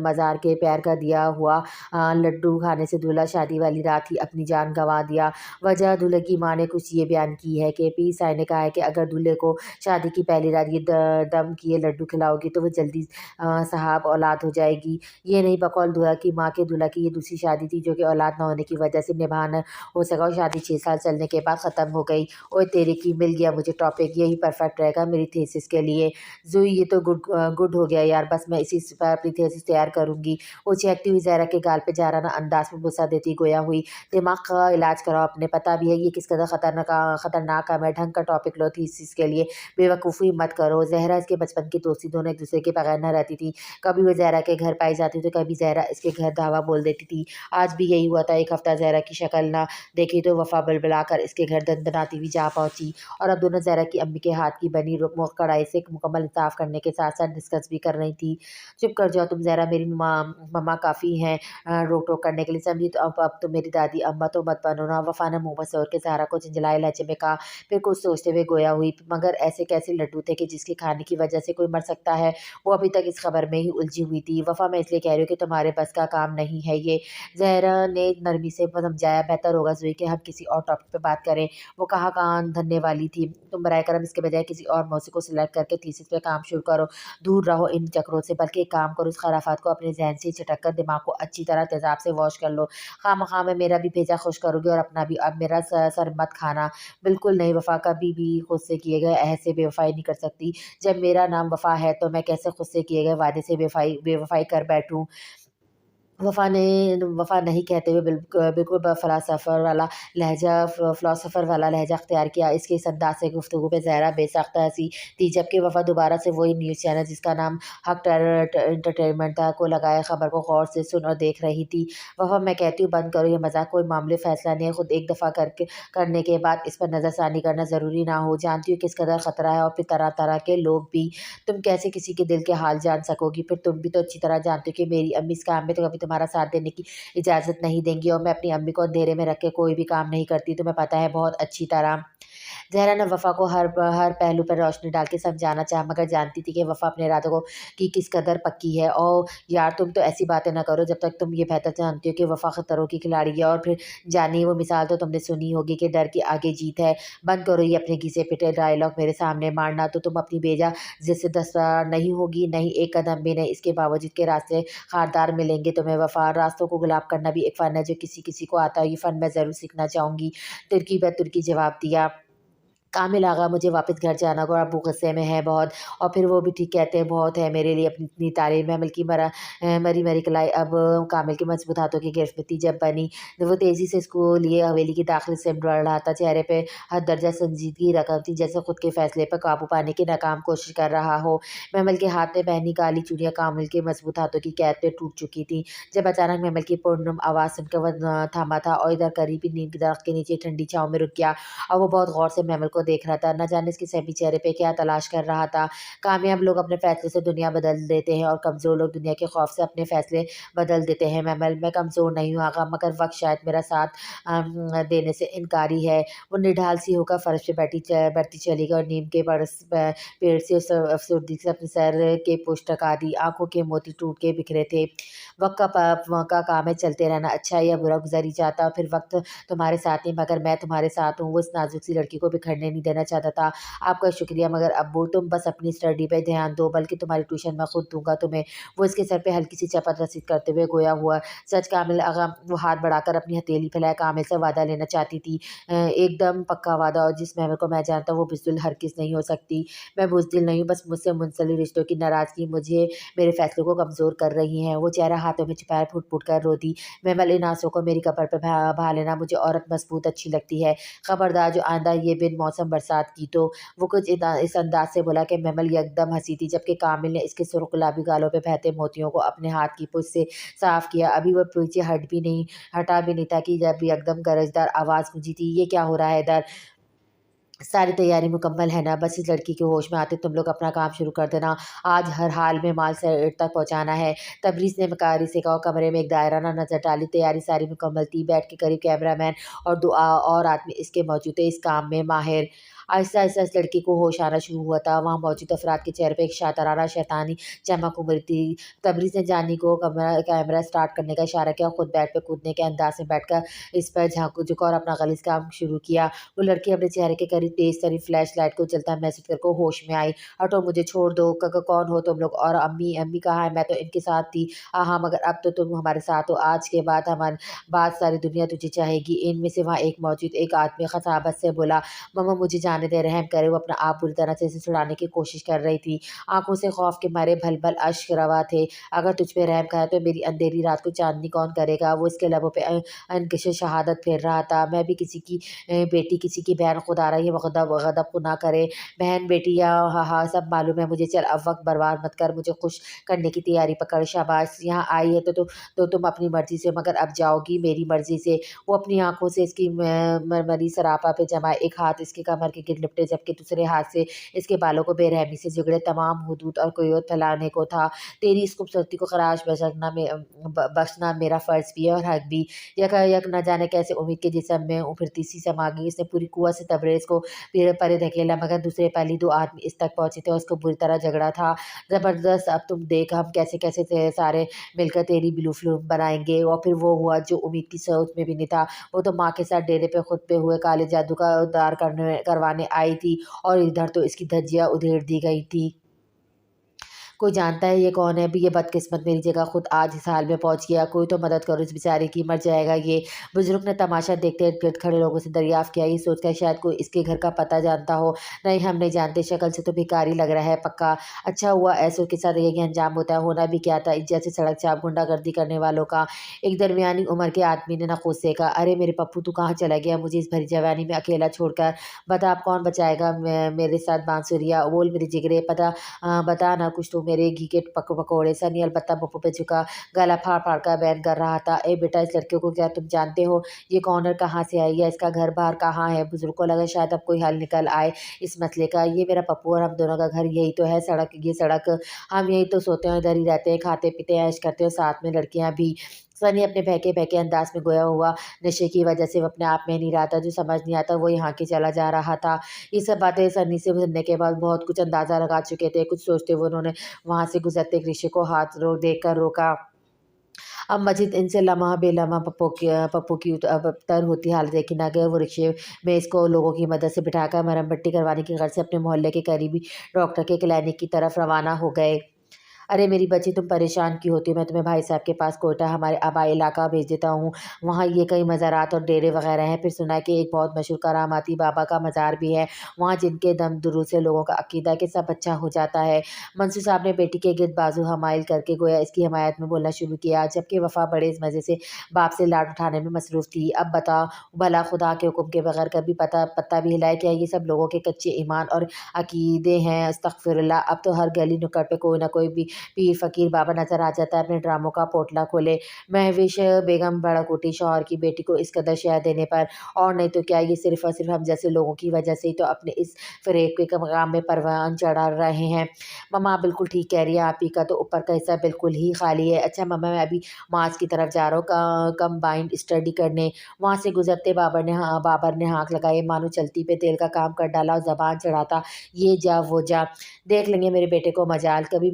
मज़ार के पैर का दिया हुआ लड्डू खाने से दूल्हा शादी वाली रात ही अपनी जान गंवा दिया। वजह दूल्हे की माँ ने कुछ ये बयान की है कि पीर साहब ने कहा है कि अगर दूल्हे को शादी की पहली रात ये दम किए लड्डू खिलाओगी तो वो जल्दी साहब औलाद हो जाएगी। ये नहीं, बकौल दूल्हा की माँ के दूल्हा की ये दूसरी शादी थी, जो कि औलाद न होने की वजह से निभा न हो सका और शादी 6 साल चलने के बाद ख़त्म हो गई। ओए तेरे की, मिल गया मुझे टॉपिक, यही परफेक्ट रहेगा मेरी थीसिस के लिए। ज़ोई, ये तो गुड हो गया यार, बस मैं इसी पर अपनी थीसिस तैयार करूँगी। वो चहकती हुई ज़हरा के गाल पे जाराना अंदाज में बुसा देती गोया हुई, दिमाग का इलाज कराओ अपने, पता भी है ये किस कदर खतरनाक काम है। ढंग का टॉपिक लो थीसिस के लिए, बेवकूफ़ी मत करो। ज़हरा इसके बचपन की दोस्ती, दोनों एक दूसरे के बगैर न रहती थी। कभी वो ज़हरा के घर पाई जाती तो कभी ज़हरा इसके घर धावा बोल देती थी। आज भी यही हुआ था। एक हफ्ता ज़हरा की शक्ल ना देखी तो वफ़ा बलबला कर इसके घर दनदनाती हुई जा पहुँची, और अब दोनों ज़हरा की अम्मी के हाथ की बनी कढ़ाई से मुकम्मल इंसाफ करने के साथ साथ डिस्कस भी कर रही थी। चुप कर जाओ तुम ज़हरा, मेरी मम्मा काफ़ी हैं रोक टोक करने के लिए, समझी? तो अब तो मेरी दादी अम्मा तो मत बनो ना। वफ़ा ने मुँह मसोर के ज़हरा को झंझलाए लहजे में कहा, फिर कुछ सोचते हुए गोया हुई, मगर ऐसे कैसे लड्डू थे कि जिसके खाने की वजह से कोई मर सकता है? वो अभी तक इस खबर में ही उलझी हुई थी। वफ़ा, मैं इसलिए कह रही हूँ कि तुम्हारे बस का काम नहीं है ये। ज़हरा ने नरमी से समझाया, बेहतर होगा ज़ोई कि हम किसी और टॉपिक पे बात करें। वो कहाँ कान धरने वाली थी। तुम बराए करम इसके बजाय किसी और मौसी को सिलेक्ट करके थीसिस पे काम शुरू करो। दूर रहो इन चक्करों से, बल्कि एक काम करो, इस खराफात को अपने जहन से झटक कर दिमाग को अच्छी तरह तेज़ाब से वॉश कर लो। खामखा मैं मेरा भी भेजा खुश करोगी और अपना भी। अब मेरा सर मत खाना। बिल्कुल नहीं वफ़ा, कभी भी खुद से किए गए अहद से बेवफ़ाई नहीं कर सकती। जब मेरा नाम वफ़ा है तो मैं कैसे खुद से किए गए वादे से बेवफ़ाई कर बैठूँ? वफ़ा नहीं कहते हुए बिल्कुल फ़िलॉसफ़र वाला लहजा अख्तियार किया। इसके इस अंदाज़ से गुफ्तगू पे ज़हरा बेसख्त हँसी थी, जबकि वफ़ा दोबारा से वही न्यूज़ चैनल जिसका नाम हक़ एंटरटेनमेंट था को लगाए ख़बर को गौर से सुन और देख रही थी। वफ़ा, मैं कहती हूँ बंद करो ये मज़ाक, कोई मामूली फ़ैसला नहीं है। खुद एक दफ़ा करने के बाद इस पर नज़रसानी करना ज़रूरी ना हो। जानती हूँ किस कदर ख़तरा है, और फिर तरह-तरह के लोग भी। तुम कैसे किसी के दिल के हाल जान सकोगी? फिर तुम भी तो अच्छी तरह जानती हो कि मेरी अम्मी इस काम में तो कभी तुम्हारा साथ देने की इजाज़त नहीं देंगी, और मैं अपनी अम्मी को अंधेरे में रख के कोई भी काम नहीं करती, तुम्हें पता है बहुत अच्छी तरह। ज़हरा ने वफ़ा को हर पहलू पर रोशनी डाल के समझाना चाहा, मगर जानती थी कि वफ़ा अपने इरादों को की किस कदर पक्की है। और यार तुम तो ऐसी बातें ना करो, जब तक तुम ये बेहतर जानती हो कि वफ़ा खतरों की खिलाड़ी है। और फिर जानिए, वो मिसाल तो तुमने सुनी होगी कि डर के आगे जीत है। बंद करो ये अपने घिसे पिटे डायलॉग मेरे सामने मारना, तो तुम अपनी बेजा जिससे दस्तबरदार नहीं होगी, नहीं एक कदम भी नहीं। इसके बावजूद के रास्ते खारदार मिलेंगे तुम्हें वफ़ा। रास्तों को गुलाब करना भी एक फ़न है जो किसी किसी को आता है। ये फ़न मैं ज़रूर सीखना चाहूँगी। तुर्की ब तुर्की जवाब दिया। कामिल आगा, मुझे वापस घर जाना होगा और अब्बू गुस्से में हैं बहुत। और फिर वो भी ठीक कहते हैं, बहुत है मेरे लिए अपनी इतनी तारीफ़। महमल की मरी मरी कलाई अब कामिल के मजबूत हाथों की गिरफ्त में थी। जब बनी तो वो तेज़ी से इसको लिए हवेली की दाखिल से बढ़ रहा था। चेहरे पे हर दर्जा संजीदगी रकम थी, जैसे खुद के फैसले पर काबू पाने की नाकाम कोशिश कर रहा हो। महमल के हाथ में पहनी काली चूड़ियाँ कामिल के मजबूत हाथों की कैद पे टूट चुकी थी। जब अचानक महमल की पुरनुम आवाज़ सुनकर वह थमा था और इधर करीबी नीम के दरख्त के नीचे ठंडी छाँव में रुक गया, और वो बहुत गौर से महमल को देख रहा था। न जाने इसके सहमी चेहरे पे क्या तलाश कर रहा था। कामयाब लोग अपने फैसले से दुनिया बदल देते हैं, और कमज़ोर लोग दुनिया के खौफ से अपने फैसले बदल देते हैं। महमल, मैं कमज़ोर नहीं हूँ आगा, मगर वक्त शायद मेरा साथ देने से इनकारी है। वो निढाल सी होकर फर्श पे बैठती चली गई और नीम के पेड़ से अफसरदगी से अपने सर के पुष्ट टका दी। आंखों के मोती टूट के बिखरे थे। वक्त का काम है चलते रहना, अच्छा या बुरा गुजर ही जाता, फिर वक्त तुम्हारे साथ नहीं मगर मैं तुम्हारे साथ हूँ। वो इस नाजुक सी लड़की को बिखरने نہیں دینا چاہتا تھا، آپ کا شکریہ، مگر ابو تم بس اپنی اسٹڈی پہ دھیان دو، بلکہ تمہاری ٹیوشن میں خود دوں گا تمہیں۔ وہ اس کے سر پہ ہلکی سی چپت رسید کرتے ہوئے گویا ہوا سچ کامل آغا وہ ہاتھ بڑھا کر اپنی ہتھیلی پھیلائے کامل سے وعدہ لینا چاہتی تھی، ایک دم پکا وعدہ، اور جس مہر کو میں جانتا ہوں وہ بزدل ہرگز نہیں ہو سکتی۔ میں بزدل نہیں ہوں، بس مجھ سے منسلک رشتوں کی ناراضگی مجھے میرے فیصلوں کو کمزور کر رہی ہے۔ وہ چہرہ ہاتھوں میں چھپائے پھٹ پھٹ کر روتی، مہمل ان آنسوؤں کو میری کمر پہ بہا لینا، مجھے عورت مضبوط اچھی لگتی ہے، خبردار جو آئندہ یہ بن موسم برسات کی تو۔ وہ کچھ اس انداز سے بولا کہ مہمل یکدم ہنسی تھی، جبکہ کامل نے اس کے سرخ گلابی گالوں پہ بہتے موتیوں کو اپنے ہاتھ کی پشت سے صاف کیا۔ ابھی وہ پیچھے ہٹا بھی نہیں تھا کہ جب یکدم گرجدار آواز گونجی تھی، یہ کیا ہو رہا ہے ادھر؟ ساری تیاری مکمل ہے نا؟ بس اس لڑکی کے ہوش میں آتے تم لوگ اپنا کام شروع کر دینا، آج ہر حال میں مال سیٹ تک پہنچانا ہے۔ تبریز نے مکاری سے کہا۔ کمرے میں ایک دائرہ نہ نظر ڈالی، تیاری ساری مکمل تھی، بیڈ کے قریب کیمرہ مین اور 2 اور آدمی اس کے موجود تھے، اس کام میں ماہر۔ آہستہ آہستہ اس لڑکی کو ہوش آنا شروع ہوا تھا، وہاں موجود افراد کے چہرے پہ ایک شاطرانہ شیطانی چمک ابھری تھی۔ تبریز نے جانی کو کیمرہ سٹارٹ کرنے کا اشارہ کیا، خود بیڈ پہ کودنے کے انداز میں بیٹھ کر اس پر جھکا اور اپنا غلیظ کام شروع کیا۔ وہ لڑکی اپنے چہرے کے قریب تیز ترین فلیش لائٹ کو جلتا محسوس کر کے ہوش میں آئی۔ ہٹو، مجھے چھوڑ دو، کون ہو تم لوگ؟ اور امی کہاں ہے؟ میں تو ان کے ساتھ تھی۔ ہاں مگر اب تو تم ہمارے ساتھ ہو، آج کے بعد ساری دنیا تجھے چاہے گی۔ ان میں سے وہاں موجود ایک آدمی خسابت سے بولا، مما مجھے جانے دے، رحم کرے۔ وہ اپنا آپ بری طرح سے اسے چھڑانے کی کوشش کر رہی تھی، آنکھوں سے خوف کے مارے بھل بھل اشک روا تھے۔ اگر تجھ پہ رحم کھایا تو میری اندھیری رات کو چاندنی کون کرے گا؟ وہ اس کے لبوں پہ انکش شہادت پھیر رہا تھا۔ میں بھی کسی کی بیٹی، کسی کی بہن، خدا رہا یہ غضب کو نہ کرے، بہن بیٹی یا ہاں سب معلوم ہے مجھے۔ چل اب وقت برباد مت کر، مجھے خوش کرنے کی تیاری پکڑ، شاباش، یہاں آئی ہے تو تم اپنی مرضی سے، مگر اب جاؤ گی میری مرضی سے۔ وہ اپنی آنکھوں سے اس کی مرمری سراپا پہ جمائے ایک ہاتھ اس کے کمر کے گرد لپٹے، جبکہ دوسرے ہاتھ سے اس کے بالوں کو بے رحمی سے جگڑے، تمام حدود اور قیود پھیلانے کو تھا۔ تیری اس خوبصورتی کو خراش بخشنا میرا فرض بھی ہے اور حق بھی۔ یک نہ جانے کیسے امید کے جسم میں ابھرتی سی سما گئی، اس نے پوری قوت سے تبریز کو پرے دھکیلا، مگر دوسرے پہلی 2 آدمی اس تک پہنچے تھے اور اس کو بری طرح جھگڑا تھا۔ زبردست، اب تم دیکھ ہم کیسے سارے مل کر تیری بلو فلم بنائیں گے۔ اور پھر وہ ہوا جو امید کی سوچ میں بھی نہیں تھا، وہ تو ماں کے ساتھ ڈیرے پہ خود پہ ہوئے کالے جادو کا ادار کروانے آئی تھی، اور ادھر تو اس کی دھجیاں ادھیڑ دی گئی تھی۔ کوئی جانتا ہے یہ کون ہے؟ ابھی یہ بدقسمت میری جگہ خود آج اس حال میں پہنچ گیا، کوئی تو مدد کرو اس بیچارے کی، مر جائے گا یہ۔ بزرگ نے تماشا دیکھتے ارد گرد کھڑے لوگوں سے دریافت کیا، یہ سوچ کر شاید کوئی اس کے گھر کا پتہ جانتا ہو۔ نہیں، ہم نہیں جانتے، شکل سے تو بھکاری لگ رہا ہے پکا۔ اچھا ہوا ایسوں کے ساتھ یہی انجام ہوتا ہے، ہونا بھی کیا تھا، جیسے سڑک چاپ غنڈہ گردی کرنے والوں کا۔ ایک درمیانی عمر کے آدمی نے نخوت سے کہا، ارے میرے پپو تو کہاں چلا گیا مجھے اس بھری جوانی میں اکیلا چھوڑ کر؟ بتا اب کون بچائے گا میرے ساتھ بانسریا؟ بول میرے جگرے، بتا نا کچھ تو میرے گھی کے پکوڑے۔ سنی البتہ پپو پہ جھکا گلا پھاڑ پھاڑ کر بیان کر رہا تھا، اے بیٹا اس لڑکے کو کیا تم جانتے ہو؟ یہ کون ہے، کہاں سے آئی ہے، اس کا گھر بار کہاں ہے؟ بزرگ کو لگا شاید اب کوئی حل نکل آئے اس مسئلے کا۔ یہ میرا پپو اور ہم دونوں کا گھر یہی تو ہے، یہ سڑک، ہم یہی تو سوتے ہیں، ادھر ہی رہتے ہیں، کھاتے پیتے ہیں، عیش کرتے ہیں، ساتھ میں لڑکیاں بھی۔ سنی اپنے بہکے انداز میں گویا ہوا نشے کی وجہ سے وہ اپنے آپ میں نہیں رہا تھا، جو سمجھ نہیں آتا وہ یہاں کے چلا جا رہا تھا۔ یہ سب باتیں سنی سے سننے کے بعد بہت کچھ اندازہ لگا چکے تھے، کچھ سوچتے ہوئے انہوں نے وہاں سے گزرتے ایک رکشے کو ہاتھ دیکھ کر روکا۔ اب مزید ان سے لمحہ بے لمحہ پپو کی تر ہوتی حالت دیکھی نہ گئی۔ وہ رکشے میں اس کو لوگوں کی مدد سے بٹھا کر مرہم پٹی کروانے کی غرض سے اپنے محلے کے قریبی ڈاکٹر کے کلینک کی طرف روانہ ہو گئے۔ ارے میری بچی تم پریشان کیوں ہوتی ہو؟ میں تمہیں بھائی صاحب کے پاس کوئٹہ ہمارے آبائی علاقہ بھیج دیتا ہوں، وہاں یہ کئی مزارات اور ڈیرے وغیرہ ہیں، پھر سنا ہے کہ ایک بہت مشہور کراماتی بابا کا مزار بھی ہے وہاں، جن کے دم درود سے لوگوں کا عقیدہ کہ سب اچھا ہو جاتا ہے۔ منصور صاحب نے بیٹی کے گرد بازو حمائل کر کے گویا اس کی حمایت میں بولنا شروع کیا، جبکہ وفا بڑے مزے سے باپ سے لاڈ اٹھانے میں مصروف تھی۔ اب بتاؤ بھلا، خدا کے حکم کے بغیر کبھی پتہ بھی ہلایا کیا یہ سب لوگوں کے کچے ایمان اور عقیدے ہیں؟ استغفر اللہ، اب تو ہر گلی نکڑ پہ کوئی نہ کوئی بھی پیر فقیر بابا نظر آ جاتا ہے اپنے ڈراموں کا پوٹلا کھولے۔ مہوش بیگم بھڑک اٹھی، شوہر کی بیٹی کو اس قدر شہر دینے پر، اور نہیں تو کیا، یہ صرف اور صرف ہم جیسے لوگوں کی وجہ سے ہی تو اپنے اس فریب کے مقام میں پروان چڑھا رہے ہیں۔ مما بالکل ٹھیک کہہ رہی ہے، آپ ہی کا تو اوپر کا حصہ بالکل ہی خالی ہے۔ اچھا مما، میں ابھی ماس کی طرف جا رہا ہوں کمبائنڈ اسٹڈی کرنے۔ وہاں سے گزرتے بابر نے ہانک لگائی، مانو چلتی پہ تیل کا کام کر ڈالا اور زبان چڑھاتا، یہ جا وہ جا، دیکھ لیں گے میرے بیٹے کو مجال، کبھی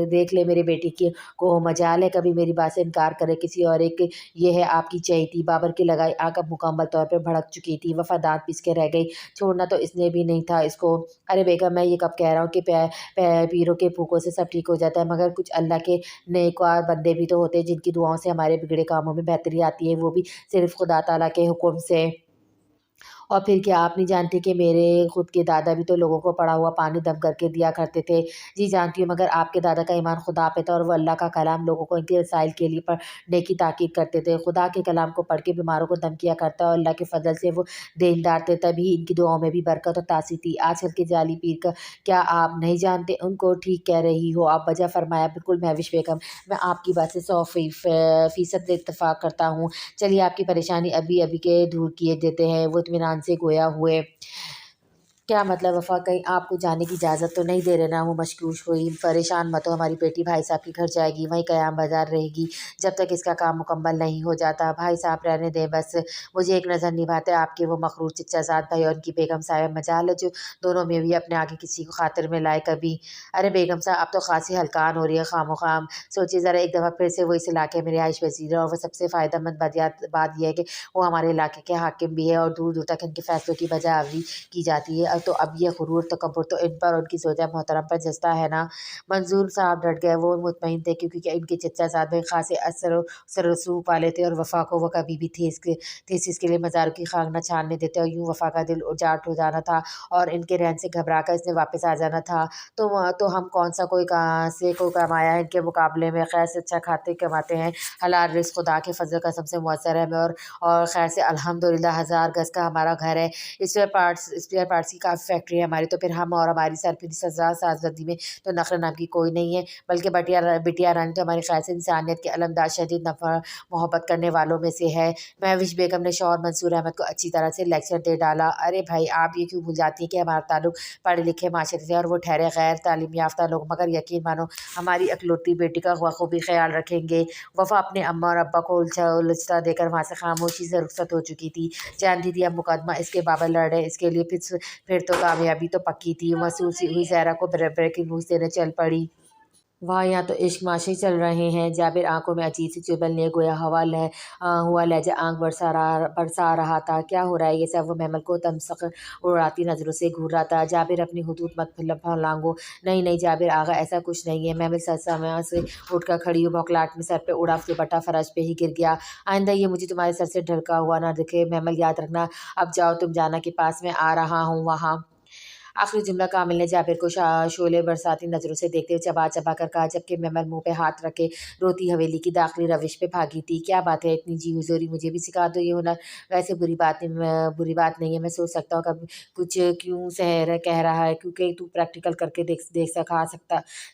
देख ले मेरे बेटी की को मजाल है कभी मेरी बात से इनकार करे किसी और एक। ये है आपकी चहेती। बाबर की लगाई आंख अब मुकम्मल तौर पर भड़क चुकी थी। वफा दांत पीस के रह गई। छोड़ना तो इसने भी नहीं था इसको। अरे बेगम, मैं ये कब कह रहा हूँ कि पीरों के फूकों से सब ठीक हो जाता है, मगर कुछ अल्लाह के नेकवार बंदे भी तो होते हैं जिनकी दुआओं से हमारे बिगड़े कामों में बेहतरी आती है, वो भी सिर्फ खुदा ताला के हुक्म से। और फिर क्या आप नहीं जानती कि मेरे खुद के दादा भी तो लोगों को पड़ा हुआ पानी दम करके दिया करते थे? जी जानती हूँ, मगर आपके दादा का ईमान खुदा पे था और वो अल्लाह का कलाम लोगों को इनके रसाइल के लिए पढ़ने की ताकीद करते थे। खुदा के कलाम को पढ़ के बीमारों को दम किया करता है और अल्लाह के फजल से वो देनदार थे, तभी इनकी दुआओं में भी बरकत और तासीर थी। आजकल के जाली पीर का क्या आप नहीं जानते? उनको ठीक कह रही हो आप, वजह फरमाया। बिल्कुल महविश बेगम, मैं आपकी बात से 100% इत्तेफाक करता हूँ। चलिए आपकी परेशानी अभी अभी के दूर किए देते हैं। वो इत्मीनान से गोया हुए। क्या मतलब वफ़ा, कहीं आपको जाने की इजाज़त तो नहीं दे रहे ना? वो मशकूक हुई। परेशान मत हो, हमारी बेटी भाई साहब के घर जाएगी, वहीं क़याम बाज़ार रहेगी जब तक इसका काम मुकम्मल नहीं हो जाता। भाई साहब रहने दें बस, मुझे एक नज़र निभाते आपके वो मखरूज चचाज़ाद भाई और उनकी बेगम साहिबा। मजाल है जो दोनों में भी अपने आगे किसी को खातिर में लाए कभी। अरे बेगम साहब, अब तो ख़ासी हल्कान हो रही है खामोखाम। सोचिए ज़रा एक दफ़ा फिर से वो इस इलाके में रिहाइश पज़ीर है और वो सबसे फ़ायदेमंद बात यह है कि वो हमारे इलाके के हाकिम भी है और दूर दूर तक इनके फ़ैसलों की बजावरी की जाती है। तो अब ये गुरूर तकब्बुर तो इन पर और उनकी ज़ौजा मोहतरम पर जचता है ना? मंजूर साहब डट गए। वो मुतमईन थे क्योंकि इनके चचाज़ाद में ख़ासे असर सर रसूख वाले थे और वफ़ा को वो कभी भी ठेस इसके लिए मज़ारों की खाक न छानने देते और यूँ वफ़ा का दिल उजाट हो जाना था और इनके रहन से घबरा कर इसने वापस आ जाना था। तो हम कौन सा कोई कहाँ से को कमाया है इनके मुकाबले में? खैर से अच्छा खाते कमाते हैं। हलाल रिज़्क़ खुदा के फ़ज़ल कसम से मुयस्सर है हमें और खैर से अल्हम्दुलिल्लाह 1000 गज़ का हमारा घर है। स्पेयर पार्ट्स की काफ़ी फैक्ट्री है हमारी। तो फिर हम और हमारी सरफिरी सजा साजदी में तो नखरे नाम की कोई नहीं है, बल्कि बिटिया रानी तो हमारे ख्याल से इंसानियत के अलमदाज शदीद नफ़ा मोहब्बत करने वालों में से है। महविश बेगम ने शौहर मंसूर अहमद को अच्छी तरह से लेक्चर दे डाला। अरे भाई, आप ये क्यों भूल जाती हैं कि हमारा ताल्लुक पढ़े लिखे माशरे से और वो ठहरे गैर तालीम याफ्ता लोग, मगर यकीन मानो हमारी अकलौती बेटी का बखूबी ख्याल रखेंगे। वफ़ा अपने अम्मा और अब्बा को उलझता देकर वहाँ से खामोशी से रुखसत हो चुकी थी। जानती थी अब मुकदमा इसके बाबा लड़ रहे, इसके लिए फिर तो कामयाबी तो पक्की थी। महसूस हुई ज़हरा को ब्रेक न्यूज़ देने चल पड़ी। वाह, यहाँ तो इश्क माशे चल रहे हैं। जाबिर आंखों में अजीब सी चुभन लिए गोया हुआ लहजा आंख बरसा रहा था। क्या हो रहा है ये सब? वो महमल को तमसक उड़ाती नज़रों से घूर रहा था। जाबिर, अपनी हुदूद मत फलांगो। नहीं नहीं जाबिर आगा, ऐसा कुछ नहीं है। महमल समय से उठकर खड़ी हुई, बौखलाहट में सर पे उड़ा दुपट्टा फर्श पे ही गिर गया। आइंदा ये मुझे तुम्हारे सर से ढलका हुआ ना दिखे महमल, याद रखना। अब जाओ तुम जाना के पास में आ रहा हूँ वहाँ। आखिरी जुमला कामिल ने जाबिर को शोले बरसाती नज़रों से देखते हुए चबा चबा कर कहा, जबकि मेमल मुंह पे हाथ रखे रोती हवेली की दाखिली रविश पे भागी थी। क्या बात है इतनी जी हुजूरी, मुझे भी सिखा दो ये हुनर। वैसे बुरी बात नहीं है, मैं सोच सकता हूँ कब कुछ क्यों कह रहा है, क्योंकि तू प्रैक्टिकल करके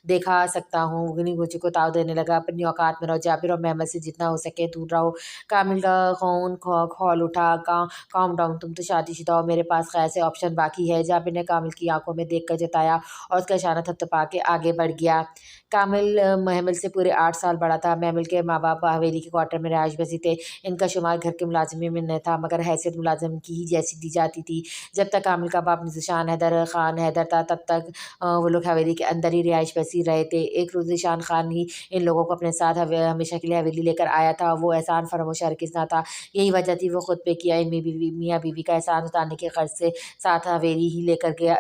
देखा सकता हूँ। उगनी मुझे को ताव देने लगा। अपनी औकात में रहो जाबिर और मेमल से जितना हो सके दूर रहो। कामिल का खून खौल उठा। काम डाउन, तुम तो शादीशुदा हो, मेरे पास खैर से ऑप्शन बाकी है। जाबिर ने कामिल की आंखों में देखकर जताया और उसका इशारा थपथपा के आगे बढ़ गया। कामिल महमिल से पूरे 8 साल बड़ा था। महमिल के माँ बाप हवेली के क्वार्टर में रहायश बसी थे। इनका शुमार घर के मुलाजिमी में न था, मगर हैसियत मुलाजिम की ही जैसी दी जाती थी। जब तक कामिल का बाप निज़ान हैदर खान हैदर था, तब तक वो लोग हवेली के अंदर ही रिहायश बसी रहे थे। एक रोज़ निशान खान ही इन लोगों को अपने साथ हमेशा के लिए हवेली लेकर आया था। वो एहसान फरामोश हरगिज़ ना था। यही वजह थी वो खुद पे किया मियाँ बीवी का एहसान उतारने के कर्ज से साथ हवेली ही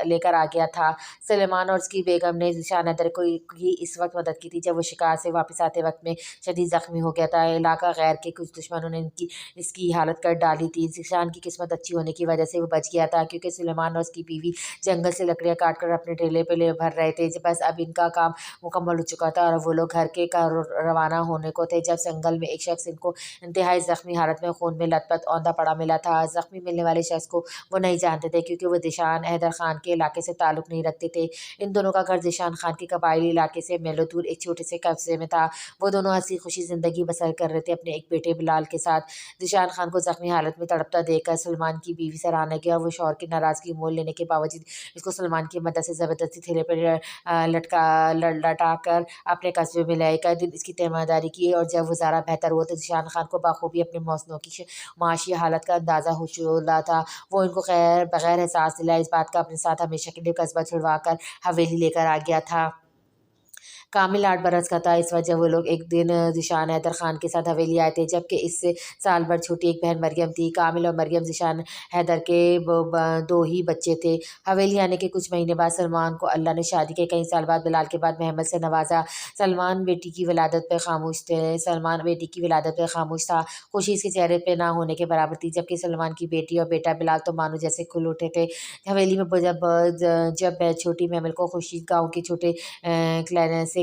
लेकर आ गया था। सलेमान और उसकी बेगम ने ज़ीशान हैदर को ही इस वक्त मदद की थी जब वो शिकार से वापस आते वक्त में शदीद ज़ख्मी हो गया था। इलाका गैर के कुछ दुश्मनों ने इसकी हालत कर डाली थी। ज़ीशान की किस्मत अच्छी होने की वजह से वो बच गया था, क्योंकि सुलेमान और उसकी बीवी जंगल से लकड़ियाँ काट कर अपने ठेले पे ले भर रहे थे। बस अब इनका काम मुकम्मल हो चुका था और वो लोग घर के रवाना होने को थे, जब जंगल में एक शख्स इनको इंतहाई ज़ख्मी हालत में खून में लथपथ औंधा पड़ा मिला था। ज़ख्मी मिलने वाले शख्स को वो नहीं जानते थे, क्योंकि वो ज़ीशान हैदर खान के इलाके से ताल्लुक़ नहीं रखते थे। इन दोनों का घर ज़ीशान खान के कबायली इलाके से मीलों दूर एक छोटे से कस्बे में था। वो दोनों हंसी खुशी ज़िंदगी बसर कर रहे थे अपने एक बेटे बिलाल के साथ। ज़ीशान खान को ज़ख्मी हालत में तड़पता देखकर सलमान की बीवी सराहना किया और वो शौहर की नाराज़गी मोल लेने के बावजूद इसको सलमान की मदद से ज़बरदस्ती ठेले पर लटा कर अपने कस्बे में ले आई। कई दिन इसकी तीमारदारी की और जब वो ज़रा बेहतर हुआ तो ज़ीशान खान को बाखूबी अपने मौसनों की माशी हालत का अंदाज़ा हो चुका था। वो इनको बगैर एहसास दिलाए इस बात का अपने साथ हमेशा के लिए कस्बा छुड़वा कर हवेली लेकर आ गया था। कामिल 8 बरस का था इस वजह वो लोग एक दिन ज़ीशान हैदर ख़ान के साथ हवेली आए थे, जबकि इससे साल भर छोटी एक बहन मरियम थी। कामिल और मरियम ज़ीशान हैदर के 2 ही बच्चे थे। हवेली आने के कुछ महीने बाद सलमान को अल्लाह ने शादी के कई साल बाद बिलाल के बाद महमद से नवाजा। सलमान बेटी की विलादत पे खामोश थे सलमान बेटी की विलादत पे खामोश था। खुशी इसके चेहरे पे ना होने के बराबर थी, जबकि सलमान की बेटी और बेटा बिलाल तो मानो जैसे खुल उठे थे। हवेली में जब छोटी महमल को खुशी गाँव के छोटे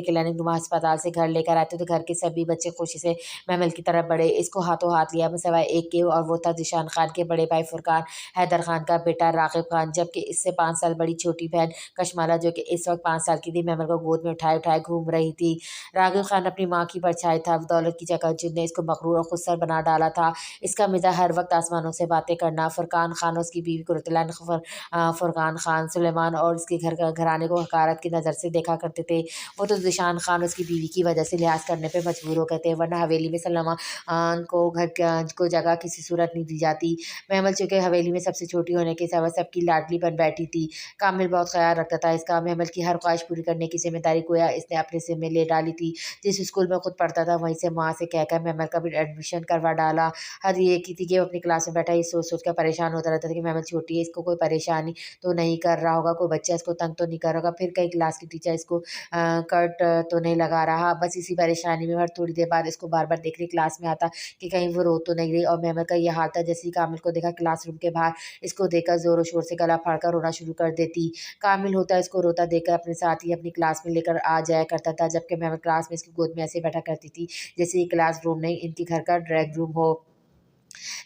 क्लिनिक नुमा अस्पताल से घर लेकर आते तो घर के सभी बच्चे खुशी से महमल की तरफ बढ़े। इसको हाथों हाथ लिया सिवाय एक के, और वो था ज़ीशान खान के बड़े भाई फुरकान हैदर खान का बेटा रागिब खान, जबकि इससे 5 साल बड़ी छोटी बहन कशमाला जो कि इस वक्त 5 साल की थी महमल को गोद में उठाए उठाए घूम रही थी। रागिब खान अपनी माँ की परछाई था, दौलत की जगह जिसने इसको मगरूर और खुदसर बना डाला था। इसका मिजाज हर वक्त आसमानों से बातें करना। फुरकान खान और उसकी बीवी कुरतलान फुरकान खान सुलेमान और उसके घराने को हकारत की नज़र से देखा करते थे। वो तो ज़ीशान खान उसकी बीवी की वजह से लिहाज करने पे मजबूर हो गए थे, वरना हवेली में सलमान को को जगह किसी सूरत नहीं दी जाती। महमल चूँकि हवेली में सबसे छोटी होने के सबब सबकी लाडली बन बैठी थी। कामिल बहुत ख्याल रखता था इसका। महमल की हर ख्वाहिश पूरी करने की जिम्मेदारी गोया इसने अपने सिर में ले डाली थी। जिस स्कूल में खुद पढ़ता था वहीं से माँ से कहकर महमल का भी एडमिशन करवा डाला। हर ये की थी कि वो अपनी क्लास में बैठा ये सोच सोच कर परेशान होता रहता था कि महमल छोटी है, इसको कोई परेशानी तो नहीं कर रहा होगा, कोई बच्चा इसको तंग तो नहीं कर रहा होगा, फिर कहीं क्लास की टीचर इसको कट तो नहीं लगा रहा। बस इसी परेशानी में हर थोड़ी देर बाद इसको बार बार देख रही क्लास में आता कि कहीं वो रो तो नहीं रही। और महमल का यह हाल था जैसे ही कामिल को देखा क्लासरूम के बाहर इसको देखकर ज़ोरों शोर से गला फाड़कर रोना शुरू कर देती। कामिल होता इसको रोता देखकर अपने साथ ही अपनी क्लास में लेकर आ जाया करता था, जबकि महमल क्लास में इसकी गोद में ऐसे बैठा करती थी जैसे ये क्लास रूम नहीं इनके घर का ड्राइंग रूम हो।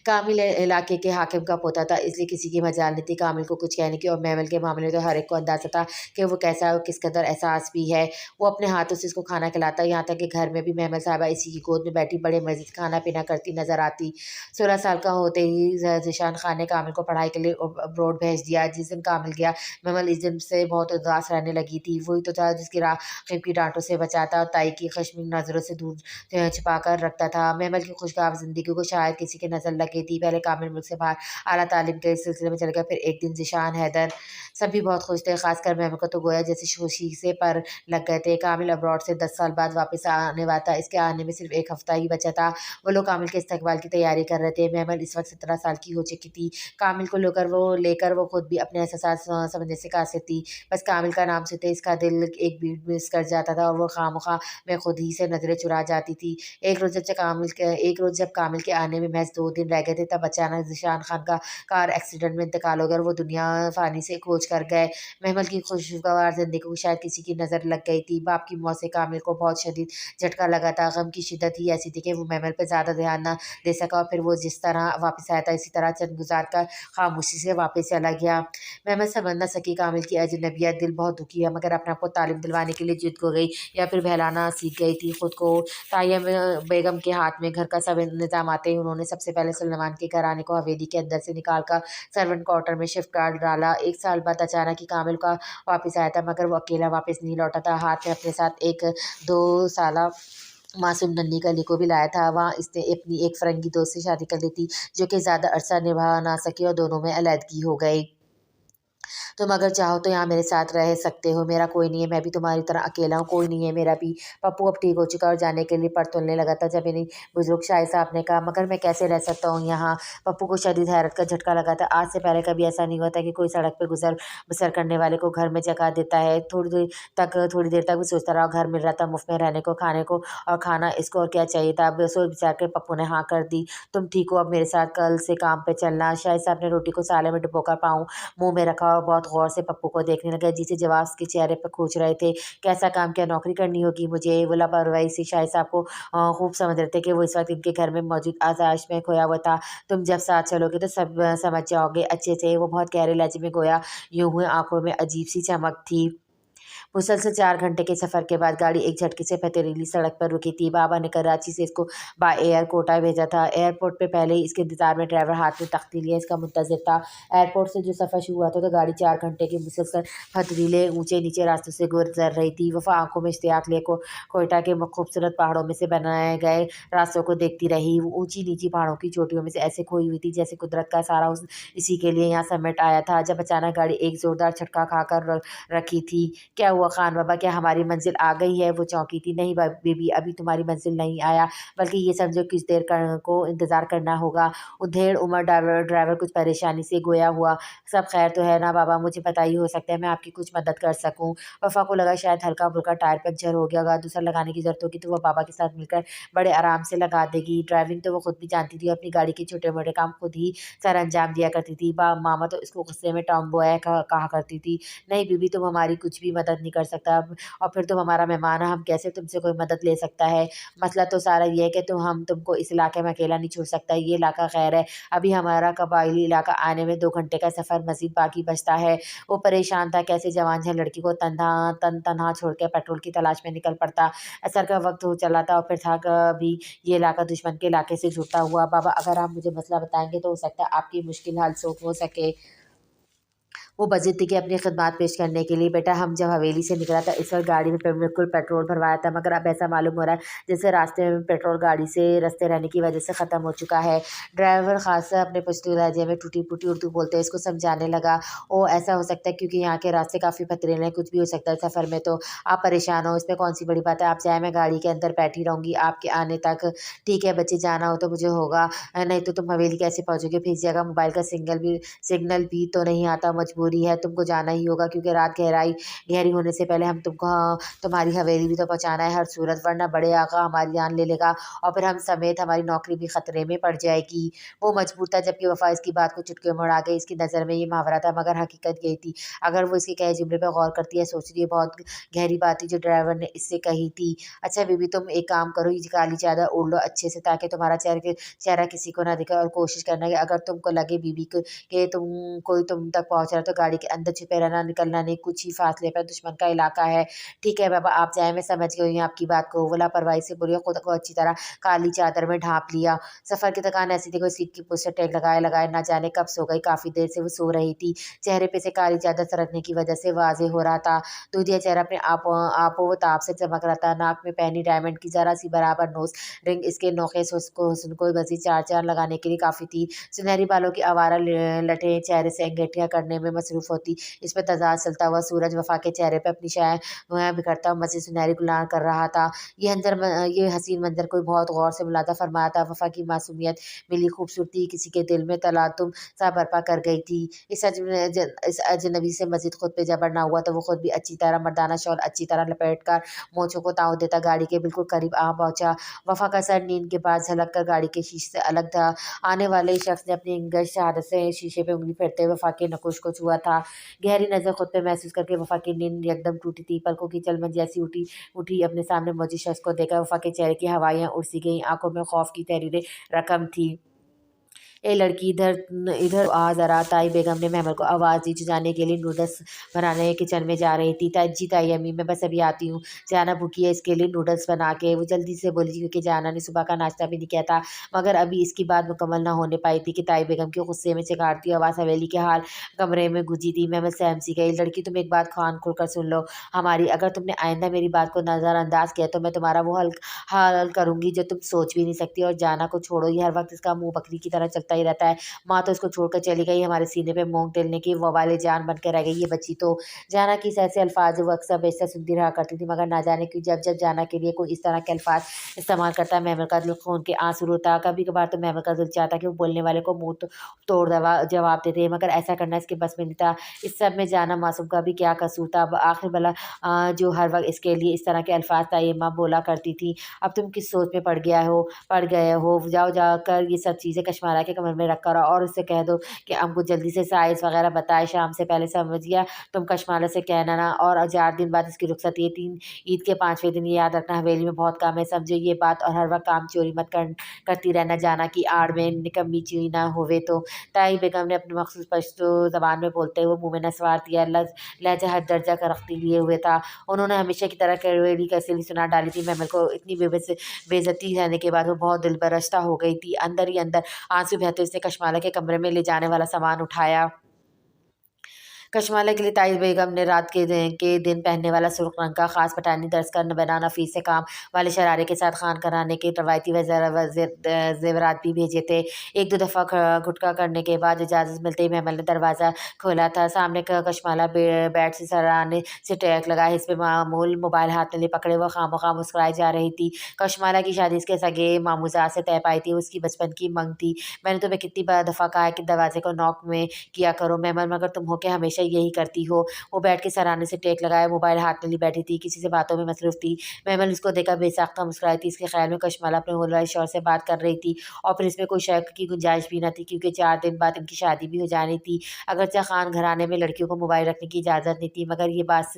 कामिल इलाके के हाकिम का पोता था, इसलिए किसी की मजाल नहीं थी कामिल को कुछ कहने की। और महमल के मामले में तो हर एक को अंदाजा था कि वो कैसा है, किस कदर एहसास भी है। वो अपने हाथों से इसको खाना खिलाता, यहाँ तक कि घर में भी महमल साहबा इसी की गोद में बैठी बड़े मजे से खाना पीना करती नजर आती। 16 साल का होते ही ज़ीशान खान ने कामिल को पढ़ाई के लिए अब्रॉड भेज दिया। जिस दिन कामिल गया महमल इस दिन से बहुत उदास रहने लगी थी। वही तो था जिसकी राकिब की डांटों से बचाता और ताई की खश्मीन नज़रों से दूर छिपा कर रखता था। महमल की खुशगवार ज़िंदगी को शायद किसी की नज़र लग गई थी। पहले कामिल मुल्क से बाहर आला तालीम के सिलसिले में चल गया, फिर एक दिन ज़ीशान हैदर। सभी बहुत खुश थे, खासकर महमल को तो गोया जैसे खुशी से पर लग गए थे। कामिल अब्रॉड से 10 साल बाद वापस आने वाला था, इसके आने में सिर्फ 1 हफ्ता ही बचा था। वो लोग कामिल के इस्तकबाल की तैयारी कर रहे थे। महमल इस वक्त 17 साल की हो चुकी थी। कामिल को लेकर वो खुद भी अपने एहसास समझने से कासिर थी। बस कामिल का नाम सुनते इसका दिल एक बीट मिस कर जाता था और वो खामखा में खुद ही से नजरें चुरा जाती थी। एक रोज़ जब कामिल के आने में महज 2 दिन रह गए थे, तब अचानक ज़ीशान खान का कार एक्सीडेंट में इंतकाल हो गया और वो दुनिया फ़ानी से खोज कर गए। महमल की खुशगवार ज़िंदगी को शायद किसी की नज़र लग गई थी। बाप की मौत से कामिल को बहुत शदीद झटका लगा था। गम की शिद्दत ही ऐसी थी कि वो महमल पर ज़्यादा ध्यान ना दे सका, और फिर वो जिस तरह वापस आया था इसी तरह चंद गुजार कर खामोशी से वापस चला गया। महमल समझ ना सकी कामिल की अजनबियत। दिल बहुत दुखी है, मगर अपने आप को तालीम दिलवाने के लिए जिद हो गई या फिर बहलाना सीख गई थी खुद को। तायम बेगम के हाथ में घर का सब इंतजाम आते ही उन्होंने सबसे पहले सलमान के घराने को हवेली के अंदर से निकाल कर सर्वेंट क्वार्टर में शिफ्ट कर डाला। 1 साल बाद अचानक ही कामिल का वापस आया था, मगर वो अकेला वापस नहीं लौटा था। हाथ में अपने साथ एक 2 साला मासूम नन्ही कली को भी लाया था। वहाँ इसने अपनी एक फ़िरंगी दोस्त से शादी कर ली थी, जो कि ज़्यादा अरसा निभा ना सकी और दोनों में अलहदगी हो गई। तुम अगर चाहो तो यहाँ मेरे साथ रह सकते हो, मेरा कोई नहीं है, मैं भी तुम्हारी तरह अकेला हूँ, कोई नहीं है मेरा भी। पप्पू अब ठीक हो चुका और जाने के लिए पर तुलने लगा था, जब मेरी बुजुर्ग शाही साहब ने कहा मगर मैं कैसे रह सकता हूँ यहाँ। पप्पू को शदीद हैरत का झटका लगा था। आज से पहले कभी ऐसा नहीं हुआ था कि कोई सड़क पर गुजर बसर करने वाले को घर में जगह देता है। थोड़ी देर तक भी सोचता रहा, घर मिल रहा था मुफ्त में रहने को, खाने को और खाना, इसको और क्या चाहिए था। अब सोच विचार कर पप्पू ने हाँ कर दी। तुम ठीक हो, अब मेरे साथ कल से काम पे चलना। शाही साहब ने रोटी को साले में डुबोकर पाँव मुंह में रखा और बहुत गौर से पप्पू को देखने लगे, जिसे जवाब उसके चेहरे पर खोज रहे थे। कैसा काम, क्या नौकरी करनी होगी मुझे। वो लापरवाही से शाही साहब को खूब समझ रहे थे कि वो इस वक्त इनके घर में मौजूद आजाश में खोया हुआ था। तुम जब साथ चलोगे तो सब समझ जाओगे अच्छे से। वो बहुत गहरे लहजे में गोया, यूं हुए आंखों में अजीब सी चमक थी। मुसलसल 4 घंटे के सफ़र के बाद गाड़ी एक झटके से पथरीली सड़क पर रुकी थी। बाबा ने कराची से इसको बाय एयर कोटा भेजा था। एयरपोर्ट पे पहले ही इसके इंतजार में ड्राइवर हाथ में तख्ती लिए इसका मुंतज़िर था। एयरपोर्ट से जो सफ़र शुरू हुआ था तो गाड़ी 4 घंटे के मुसलसल पथरीले ऊंचे नीचे रास्तों से गुजर रही थी। वफ़ा आंखों में इश्तियाक ले कोयटा के खूबसूरत पहाड़ों में से बनाए गए रास्तों को देखती रही। वो ऊंची नीची पहाड़ों की चोटियों में से ऐसे खोई हुई थी जैसे कुदरत का सारा इसी के लिए यहाँ समेट आया था। जब अचानक गाड़ी एक ज़ोरदार झटका खाकर रखी थी। क्या हुआ خان بابا کیا ہماری منزل آ گئی ہے؟ وہ چونکی تھی۔ نہیں بیبی، ابھی تمہاری منزل نہیں آیا، بلکہ یہ سمجھو کچھ دیر کو انتظار کرنا ہوگا۔ ادھیڑ عمر ڈرائیور کچھ پریشانی سے گویا ہوا، سب خیر تو ہے نا بابا؟ مجھے پتہ ہی ہو سکتا ہے میں آپ کی کچھ مدد کر سکوں۔ وفا کو لگا شاید ہلکا پھلکا ٹائر پنکچر ہو گیا ہوگا، دوسرا لگانے کی ضرورت ہوگی تو وہ بابا کے ساتھ مل کر بڑے آرام سے لگا دے گی۔ ڈرائیونگ تو وہ خود بھی جانتی تھی، اپنی گاڑی کے چھوٹے موٹے کام خود ہی سر انجام دیا کرتی تھی۔ ماما تو اس کو غصے میں ٹامبوائے کہا کرتی تھی۔ نہیں بیبی، تم ہماری کچھ بھی مدد نہیں کر سکتا، اور پھر تم ہمارا مہمان ہو، ہم کیسے تم سے کوئی مدد لے سکتا ہے؟ مسئلہ تو سارا یہ ہے کہ ہم تم کو اس علاقے میں اکیلا نہیں چھوڑ سکتا۔ یہ علاقہ خیر ہے، ابھی ہمارا قبائلی علاقہ آنے میں 2 گھنٹے کا سفر مزید باقی بچتا ہے۔ وہ پریشان تھا، کیسے جوان جھا لڑکی کو تنہا چھوڑ کے پیٹرول کی تلاش میں نکل پڑتا۔ اثر کا وقت ہو چلا تھا، اور پھر تھا کبھی یہ علاقہ دشمن کے علاقے سے جڑتا ہوا۔ بابا، اگر آپ مجھے مسئلہ بتائیں گے تو ہو سکتا ہے آپ کی مشکل حل ہو سکے۔ وہ بضد تھی کہ اپنی خدمات پیش کرنے کے لیے۔ بیٹا، ہم جب حویلی سے نکلا تھا اس وقت گاڑی میں بالکل پیٹرول بھروایا تھا، مگر اب ایسا معلوم ہو رہا ہے جیسے راستے میں پیٹرول گاڑی سے رستے رہنے کی وجہ سے ختم ہو چکا ہے۔ ڈرائیور خاصا اپنے پشتو لہجے میں ٹوٹی پھوٹی اردو بولتے اس کو سمجھانے لگا۔ او، ایسا ہو سکتا ہے کیونکہ یہاں کے راستے کافی پتھریلے ہیں، کچھ بھی ہو سکتا ہے سفر میں، تو آپ پریشان ہو اس میں کون سی بڑی بات ہے؟ آپ چاہے میں گاڑی کے اندر بیٹھی رہوں گی آپ کے آنے تک۔ ٹھیک ہے بچے، جانا ہو تو مجھے ہوگا، نہیں تو تم حویلی کیسے پہنچو گے؟ پھر اس جگہ موبائل کا سگنل بھی تو نہیں آتا، مجبوری ہے، تم کو جانا ہی ہوگا کیونکہ رات گہری ہونے سے پہلے ہم تم کو تمہاری حویلی بھی تو پہنچانا ہے ہر صورت، ورنہ بڑے آقا ہماری جان لے لے گا اور پھر ہم سمیت ہماری نوکری بھی خطرے میں پڑ جائے گی۔ وہ مجبور تھا، جبکہ وفا اس کی بات کو چٹکے میں اڑا گئی۔ اس کی نظر میں یہ محاورہ تھا، مگر حقیقت یہی تھی۔ اگر وہ اس کے کہے جملے پہ غور کرتی ہے، سوچ رہی ہے بہت گہری بات تھی جو ڈرائیور نے اس سے کہی تھی۔ اچھا بیبی، تم ایک کام کرو، یہ کالی چادر اوڑھ لو اچھے سے تاکہ تمہارا چہرہ کسی کو نہ دکھے، اور کوشش کرنا کہ اگر تم کو لگے بیبی کہ کوئی تم تک پہنچ رہا ہے تو گاڑی کے اندر چھپے رہنا، نکلنا نہیں، کچھ ہی فاصلے پر دشمن کا علاقہ ہے۔ ٹھیک ہے بابا، آپ چاہیں، میں سمجھ گئی ہوں آپ کی بات کو۔ وہ لاپرواہی سے بولی، خود کو اچھی طرح کالی چادر میں ڈھانپ لیا۔ سفر کی تھکان ایسی تھی، کوئی سیٹ کی پشت ٹیک لگائے نہ جانے کب سو گئی، کافی دیر سے وہ سو رہی تھی۔ چہرے پہ سے کالی چادر سرکنے کی وجہ سے واضح ہو رہا تھا، دودھیا چہرہ اپنے آپ و تاب سے چمک رہا تھا۔ ناک میں پہنی ڈائمنڈ کی ذرا سی برابر نوز رنگ اس کے نوخے حسن کو مزید چار لگانے کے لیے کافی تھی۔ سنہری بالوں کی آوارہ لٹیں چہرے سے انگیٹھیاں کرنے میں مصروف ہوتی، اس پہ تضاد چلتا ہوا سورج وفا کے چہرے پہ اپنی شعاعیں بکھرتا ہوا مزید سنہری گلان کر رہا تھا۔ یہ حسین منظر کوئی بہت غور سے ملاحظہ فرمایا تھا۔ وفا کی معصومیت ملی خوبصورتی کسی کے دل میں تلاطم سا برپا کر گئی تھی۔ اس اجنبی سے مزید خود پہ جبر نہ ہوا تو وہ خود بھی اچھی طرح مردانہ شال اچھی طرح لپیٹ کر مونچھوں کو تاؤ دیتا گاڑی کے بالکل قریب آ پہنچا۔ وفا کا سر نیند کے بعد جھلک کر گاڑی کے شیشے سے الگ تھا۔ آنے والے شخص نے اپنی انگشت شہادت سے شیشے پہ انگلی پھیرتے ہوئے وفا کے نقوش کو چھوا تھا۔ گہری نظر خود پہ محسوس کر کے وفا کی نیند یکدم ٹوٹی تھی، پلکوں کی چلمن جیسی اٹھی اپنے سامنے موجود شخص کو دیکھا۔ وفا کے چہرے کی ہوائیاں اڑ سی گئیں، آنکھوں میں خوف کی تحریریں رقم تھی۔ اے لڑکی، ادھر آ ذرا، تائی بیگم نے مہمل کو آواز دی جو جانے کے لیے نوڈلس بنانے کچن میں جا رہی تھی۔ جی تائی امی، میں بس ابھی آتی ہوں، جانا بھوکی ہے، اس کے لیے نوڈلس بنا کے۔ وہ جلدی سے بولی کیونکہ جانا نے صبح کا ناشتہ بھی نہیں کیا تھا، مگر ابھی اس کی بات مکمل نہ ہونے پائی تھی کہ تائی بیگم کی غصے میں چکارتی آواز حویلی کے حال کمرے میں گونجی تھی۔ مہمل سہم سی گئی۔ لڑکی، تم ایک بات کان کھول کر سن لو ہماری، اگر تم نے آئندہ میری بات کو نظر انداز کیا تو میں تمہارا وہ حل کروں گی جو تم سوچ بھی نہیں سکتی۔ اور جانا کو چھوڑو، یہ ہر وقت اس کا منہ بکری کی طرح چلتا ہی رہتا ہے۔ ماں تو اس کو چھوڑ کر چلی گئی، ہمارے سینے پہ مونگ ٹیلنے کی وبال جان بن کے رہ گئی یہ بچی تو۔ جانا کی ایسے الفاظ وہ اکثر بیشتر سنتی رہا کرتی تھی، مگر نہ جانے کیوں جب جانا کے لیے کوئی اس طرح کے الفاظ استعمال کرتا مہمل کا دل خون کے آنسو روتا۔ کبھی کبھار تو مہمل کا دل چاہتا کہ وہ بولنے والے کو منہ توڑ جواب دیتے، مگر ایسا کرنا اس کے بس میں نہیں تھا۔ اس سب میں جانا معصوم کا بھی کیا قصور تھا آخر بھلا جو ہر وقت اس کے لیے اس طرح کے الفاظ تائی اماں بولا کرتی تھی۔ اب تم کس سوچ میں پڑ گئے ہو؟ جا کر یہ سب چیزیں کشمالہ کے کمرے میں رکھ کر اور اس سے کہہ دو کہ ہم کو جلدی سے سائز وغیرہ بتائے، شام سے پہلے، سمجھ گیا؟ تم کشمالہ سے کہنا نا۔ اور 4 دن بعد اس کی رخصتی ہے، عید کے 5ویں دن۔ یہ یاد رکھنا حویلی میں بہت کام ہے، سمجھو یہ بات، اور ہر وقت کام چوری مت کرتی رہنا، جانا کی آڑ میں نکمی چوئی نہ ہوئے تو۔ تائی بیگم نے اپنی مخصوص پشتو زبان میں بولتے ہوئے منہ میں نسوار دیا لہجہ حد درجہ کا رختی لیے ہوئے تھا۔ انہوں نے ہمیشہ کی طرح حویلی کی اصلی سنا ڈالی تھی۔ مہمل کو اتنی بے عزتی سہنے کے بعد وہ بہت دل برشتہ ہو گئی تھی۔ اندر ہی اندر آنسو بہتے اس نے کشمالہ کے کمرے میں لے جانے والا سامان اٹھایا۔ कशमाला के लिए ताइज़ बेगम ने रात के दिन पहनने वाला सुर्ख रंग का ख़ास पठानी दर्ज कर बनाना फीस से काम वाले शरारे के साथ खान कराने के रवायती ज़ेवरात भी भेजे थे। एक दो दफ़ा गुटखा करने के बाद इजाज़त मिलते ही महमल ने दरवाज़ा खोला था। सामने कशमाला बेड से सराहने से टैक लगा हिस्से मामूल मोबाइल हाथ में लिए पकड़े वो खामोखा मुस्कुराई जा रही थी। कशमाला की शादी इसके सगे मामूज़ात से तय पाई थी, उसकी बचपन की मंग थी। मैंने तुम्हें कितनी दफ़ा कहा है कि दरवाजे को नॉक में किया करो महमल, मगर तुम हो के हमेशा यही करती हो। वो बैठ के सराहने से टेक लगाए मोबाइल हाथ में ली बैठी थी, किसी से बातों में मसरूफ थी। महमल उसको देखा बेसाख्ता मुस्कुराई थी। इसके ख्याल में कशमाला अपने होने वाले शौहर से बात कर रही थी और फिर इसमें कोई शक की गुंजाइश भी न थी, क्योंकि 4 दिन बाद इनकी शादी भी हो जानी थी। अगरचे खान घराने में लड़कियों को मोबाइल रखने की इजाज़त नहीं थी, मगर ये बात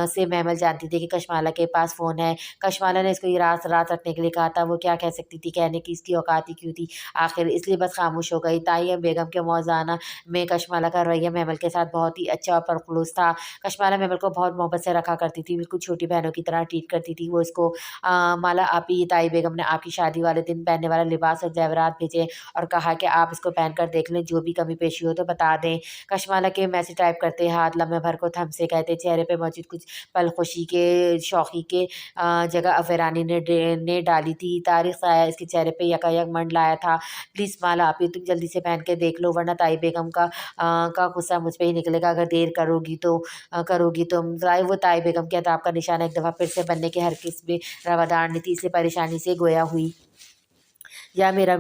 से महमल जानती थी कि कशमाला के पास फ़ोन है। कशमाला ने इसको ये रात रात रखने के लिए कहा था। वो क्या कह सकती थी, कहने की इसकी औकात ही क्यों थी आखिर, इसलिए बस खामोश हो गई। ताई बेगम के मौज़ाना में कशमाला का रवैया महमल के साथ बहुत ही अच्छा और परखलूस था। कशमाला महमल को बहुत मोहब्बत से रखा करती थी, बिल्कुल छोटी बहनों की तरह ट्रीट करती थी वो इसको। माला आपी ताई बेगम ने आपकी शादी वाले दिन पहनने वाला लिबास और ज़ेवरात भेजे और कहा कि आप इसको पहनकर देख लें, जो भी कमी पेशी हो तो बता दें। कशमाला के मैसेज टाइप करते हाथ लम्हे भर को थम से कहते चेहरे पे मौजूद कुछ पल खुशी के शौकी के जगह अफेरानी ने डाली थी। तारीख साया इसके चेहरे पे यकायक मंडलाया था। प्लीज़ माला आपी तुम जल्दी से पहन के देख लो, वरना ताई बेगम का गुस्सा मुझ पे ही निकलेगा अगर देर करोगी तो वो ताई बेगम के अताब का निशाना एक दफ़ा फिर से बनने के हर किस में रवादार नहीं थी, इसलिए परेशानी से गोया हुई। या मेरा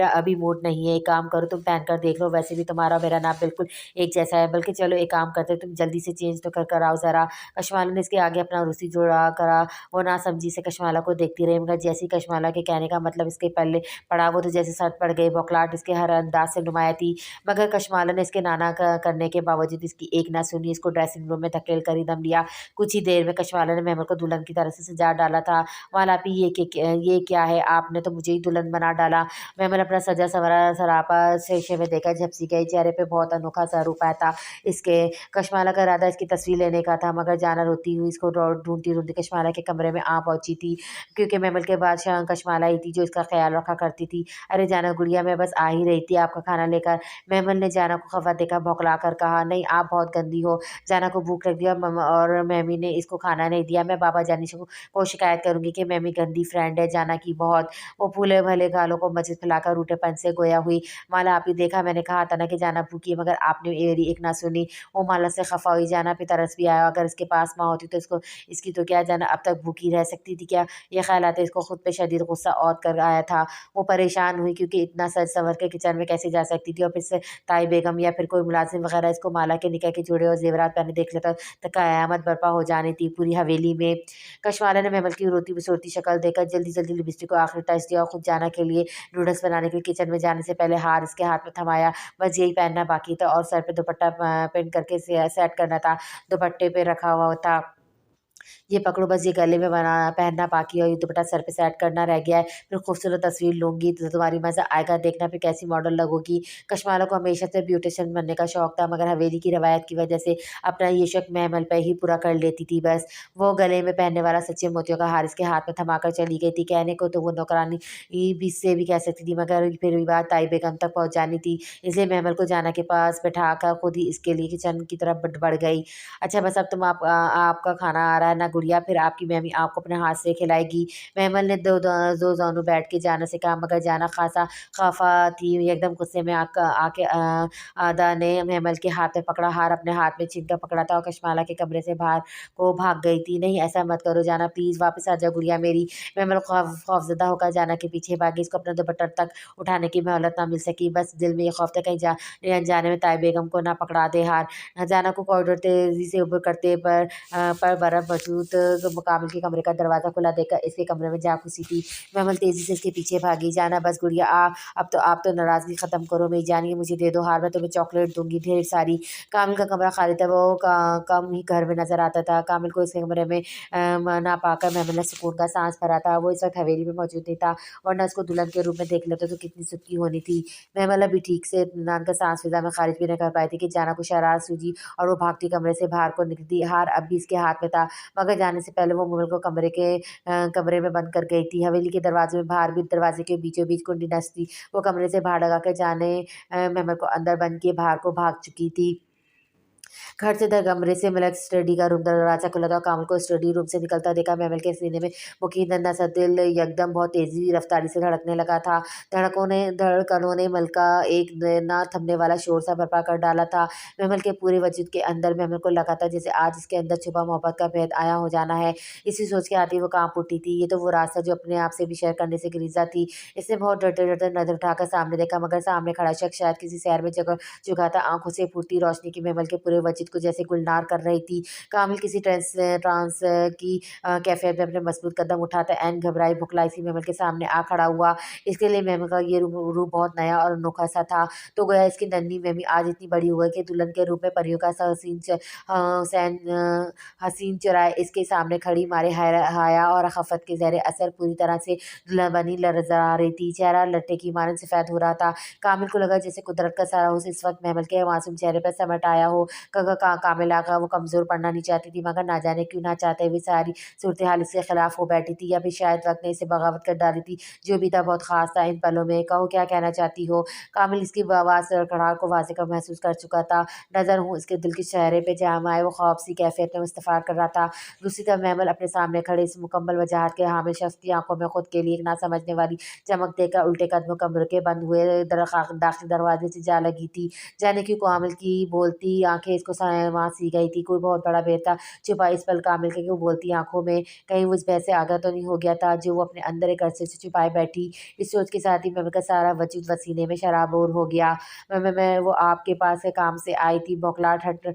अभी मूड नहीं है, एक काम करो तुम पहन कर देख लो, वैसे भी तुम्हारा और मेरा नाप बिल्कुल एक जैसा है, बल्कि चलो एक काम करते तुम जल्दी से चेंज तो कर आओ ज़रा। कशमाला ने इसके आगे अपना रूसी जोड़ा करा। वो नासमझी से कशमाला को देखती रही, मगर जैसे ही कशमाला के कहने का मतलब इसके पल्ले पड़ा वो तो जैसे सट पड़ गई। बौखलाहट इसके हर अंदाज से नुमाया थी, मगर कशमाला ने इसके नाना करने के बावजूद इसकी एक ना सुनी। इसको ड्रेसिंग रूम में धकेल कर ही दम लिया। कुछ ही देर में कशमाला ने महमल को दुल्हन की तरह से सजा डाला था। वाला भी ये क्या है, आपने तो मुझे ही दुल्हन बना डाला। मैंने अपना सजा सवरा सरापा शीशे में देखा, झपसी गई। चेहरे पे बहुत अनोखा सा रूप आया था इसके। कशमाला का इरादा इसकी तस्वीर लेने का था, मगर जाना रोती हुई इसको ढूंढती ढूंढती कशमाला के कमरे में आ पहुंची थी, क्योंकि महमल के बादशाह कशमाला ही थी जो इसका ख्याल रखा करती थी। अरे जाना गुड़िया, मैं बस आ ही रही थी आपका खाना लेकर। महमल ने जाना को खफा देखा, भौंकला कर कहा, नहीं आप बहुत गंदी हो। जाना को भूख लग गई और मम्मी ने इसको खाना नहीं दिया। मैं बाबा जानी को शिकायत करूंगी कि मम्मी गंदी फ्रेंड है जाना की बहुत। वो फूले भले गालों को मस्जिद फैलाकर रूठेपन से गोया हुई। माला आप ही देखा, मैंने कहा था ना कि जाना भूखी है, मगर आपने मेरी एक ना सुनी। वो माला से खफा हुई। जाना पे तरस भी आया, अगर इसके पास माँ होती तो इसकी तो क्या जाना अब तक भूखी रह सकती थी क्या। ये ख्याल आते इसको खुद पे शदीद गुस्सा और कर आया था। वो परेशान हुई, क्योंकि इतना सज संवर के किचन में कैसे जा सकती थी, और फिर से ताई बेगम या फिर कोई मुलाजिम वगैरह इसको माला के निकाह के जोड़े और जेवरात पहने देख लेता तो क़यामत बर्पा हो जानी थी पूरी हवेली में। कशमाला ने महमल की रोती बिसोती शक्ल देखकर जल्दी जल्दी लिपस्टिक को आखिरी टच दिया और खुद जाना के लिए नूडल्स बनाने के लिए किचन में जाने से पहले हार इसके हाथ में थमाया। बस यही पहनना बाकी था और सर पे दुपट्टा पिन करके सेट करना था। दुपट्टे पे रखा हुआ था, ये पकड़ो बस ये गले में बना पहनना बाकी है और ये दुपट्टा सर पे सेट करना रह गया है। फिर खूबसूरत तस्वीर लूँगी तो तुम्हारी मज़ा आएगा, देखना फिर कैसी मॉडल लगोगी। कशमाला को हमेशा से ब्यूटिशियन बनने का शौक था, मगर हवेली की रवायत की वजह से अपना ये शौक महमल पे ही पूरा कर लेती थी बस। वो गले में पहनने वाला सच्चे मोतियों का हार इसके हाथ में थमाकर चली गई थी। कहने को तो वो नौकरानी भी से भी कह सकती थी, मगर फिर भी बात ताई बेगम तक पहुँच जानी थी, इसलिए महमल को जाना के पास बैठा कर खुद ही इसके लिए किचन की तरफ बढ़ गई। अच्छा बस अब तुम आपका खाना आ रहा है ना गुड़िया, फिर आपकी मम्मी आपको अपने हाथ से खिलाएगी। महमल ने दो दोनों बैठ के जाना से कहा, मगर जाना खासा खफा थी। एकदम गुस्से में आके आदा ने महमल के हाथ में पकड़ा हार अपने हाथ में छीन कर पकड़ा था और कशमाला के कमरे से बाहर को भाग गई थी। नहीं ऐसा मत करो जाना, प्लीज़ वापस आ जाओ गुड़िया मेरी। महमल खौफजदा होकर जाना के पीछे भागी, इसको अपना दुपट्टा तक उठाने की मोहलत ना मिल सकी। बस दिल में ये खौफ था कहीं जाने में ताई बेगम को ना पकड़ा दे हार। जाना को कॉरिडोर तेजी से ऊपर करते पर बर्फ मौजूद मुकाबिल के कमरे का दरवाज़ा खुला देखकर इसके कमरे में जा घुसी थी। महमल तेज़ी से इसके पीछे भागी। जाना बस गुड़िया अब तो नाराज़गी ख़त्म करो मेरी जानिए, मुझे दे दो हार, मैं तुम्हें चॉकलेट दूंगी ढेर सारी। कामिल का कमरा खाली था, वो कम ही घर में नज़र आता था। कामिल को इसके कमरे में ना पाकर महमल ने सुकून का सांस भरा था। वो इस वक्त हवेली में मौजूद नहीं था, वरना उसको दुल्हन के रूप में देख लेते तो कितनी सुखी होनी थी। महमल अभी ठीक से इत्मीनान का सांस फिजा में खारिज भी नहीं कर पाई थी कि जाना को शरारत सूझी और वो भागती कमरे से बाहर को निकलती। हार अब भी इसके हाथ में था, मगर जाने से पहले वो महमल को कमरे में बंद कर गई थी। हवेली के दरवाजे में बाहर भी दरवाजे के बीचों बीच कुंडी नस थी। वो कमरे से बाहर लगा कर जाने महमल को अंदर बंद किए बाहर को भाग चुकी थी। घर से दर कमरे से मलक स्टडी का रूम दरवाजा खुला था और कामिल को स्टडी रूम से निकलता देखा। महमल के सीने में मुकीन नन्हा सा दिल यकदम बहुत तेजी रफ्तारी से धड़कने लगा था। धड़कनों ने मलका एक ना थमने वाला शोर सा बर्पा कर डाला था। महमल के पूरे वजूद के अंदर महमल को लगा था जैसे आज इसके अंदर छुपा मोहब्बत का भेद आया हो जाना है। इसी सोच के आती वो कांप उठी थी। ये तो वो रास्ता जो अपने आप से भी शेयर करने से गरीजा थी। इसने बहुत डरते डरते नजर उठाकर सामने देखा, मगर सामने खड़ा शख्स शायद किसी शहर में जगह चुका था। आंखों से फूटती रोशनी की महमल के पूरे वजूद को जैसे गुलनार कर रही थी। कामिल किसी ट्रांस की कैफियत में अपने मजबूत कदम उठाता एन घबराई भुखलाई सी महमल के सामने आ खड़ा हुआ। इसके लिए महमल का ये रूप बहुत नया और अनोखा सा था। तो गोया इसकी नन्ही महमी आज इतनी बड़ी हो गई कि दुल्हन के रूप में परियों का सा हसीन चुराए इसके सामने खड़ी मारे हाया और खफत के ज़हरे असर पूरी तरह से दुल्हन बनी लरजा रही थी। चेहरा लट्टे की मानन सफ़ेद हो रहा था। कामिल को लगा जैसे कुदरत का सारा हुस्न इस वक्त महमल के मासूम चेहरे पर समट आया हो। कामिल आका वो कमज़ोर पड़ना नहीं चाहती थी, मगर ना जाने क्यों ना चाहते हुए सारी सूरत हाल इसके खिलाफ हो बैठी थी, या फिर शायद वक्त ने इसे बगावत कर डाली थी। जो भी था बहुत खास था इन पलों में। कहो क्या कहना चाहती हो? कामिल इसकी आवाज़ कड़ाहट को वाज़े का महसूस कर चुका था। नज़र हूँ इसके दिल के चेहरे पे जाम आए वो खौफ सी कैफियत में मुस्तफ़ार कर रहा था। दूसरी तरफ महमल अपने सामने खड़े इस मुकम्मल वजाहत के हामिल शख्स की आंखों में खुद के लिए एक ना समझने वाली चमक देकर उल्टे कदमों कमरे के बंद हुए दाखिली दरवाजे से जा लगी थी। जाने की कामिल की बोलती आंखें इसको वहाँ सी गई थी। कोई बहुत बड़ा भेद था छुपा इस पल कामिल के वो बोलती आंखों में। कहीं वो इस बहस से आगाह तो नहीं हो गया था जो वो अपने अंदर एक अरसे से छुपाए बैठी। इस सोच के साथ ही महमल का सारा वजूद वसीने में शराबोर हो गया। मैं वो आपके पास से काम से आई थी, बौखलाहट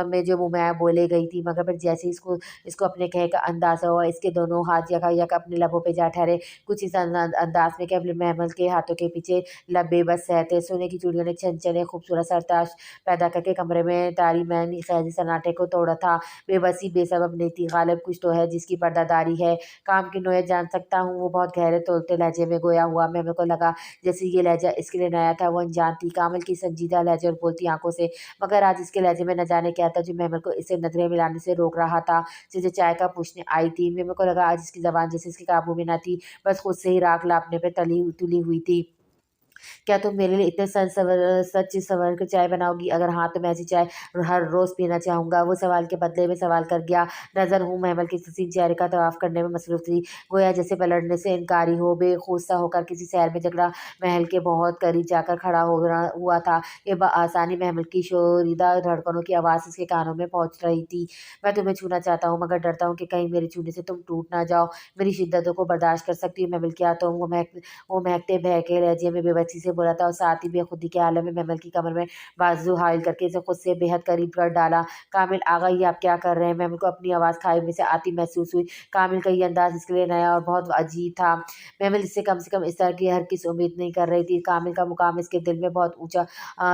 में जो मुँह में बोले गई थी, मगर फिर जैसे इसको इसको अपने कहे का अंदाज़ा हुआ इसके दोनों हाथ यका अपने लबों पे जा ठहरे। कुछ इस अंदाज में कि अपने महमल के हाथों के पीछे लब बेबस रहते। सोने की चूड़ियों ने छनछने खूबसूरत सरताज पैदा करके कमरे में तारी मैनी खैजी सन्नाटे को तोड़ा था। बेबसी बेसबब नहीं थी, गालिब कुछ तो है जिसकी पर्दादारी है। काम की नोयत जान सकता हूँ, वो बहुत गहरे तोलते लहजे में गोया हुआ। महमल को लगा जैसे ये लहजा इसके लिए नया था। वो अनजान थी कामिल की संजीदा लहजे और बोलती आंखों से, मगर आज इसके लहजे में न जाने क्या था जो महमल को इसे नजरें मिलाने से रोक रहा था। जैसे चाय का पूछने आई थी। महमल को लगा आज इसकी जबान जैसे इसके काबू में न थी, बस खुद से ही राख लापने पे तुली हुई थी। क्या तुम मेरे लिए इतने सच सवर कर चाय बनाओगी? अगर हाँ तो मैं ऐसी चाय हर रोज़ पीना चाहूँगा। वो सवाल के बदले में सवाल कर गया। नज़र हूँ महमल के हसीन चेहरे का तवाफ़ करने में मसरूफ़ थी। गोया जैसे पलटने से इनकारी हो, बेखौफ सा होकर किसी शहर में झगड़ा महल के बहुत करीब जाकर खड़ा हुआ था। ये बआसानी महमल की शोरीदा धड़कनों की आवाज़ इसके कानों में पहुँच रही थी। मैं तुम्हें छूना चाहता हूँ, मगर डरता हूँ कि कहीं मेरे छूने से तुम टूट ना जाओ। मेरी शिद्दतों को बर्दाश्त कर सकती हूँ महमल। क्या तुम? वो महकते बहके लहजे में बेबसी से बोला था और साथ ही बेखुदी के आलम में महमल की कमर में बाजू हाइल करके इसे खुद से बेहद करीब कर डाला। कामिल आगा ये आप क्या कर रहे हैं? महमल को अपनी आवाज़ खाई में से आती महसूस हुई। कामिल का ये अंदाज इसके लिए नया और बहुत अजीब था। महमल इससे कम से कम इस तरह की हर किसी उम्मीद नहीं कर रही थी। कामिल का मुकाम इसके दिल में बहुत ऊंचा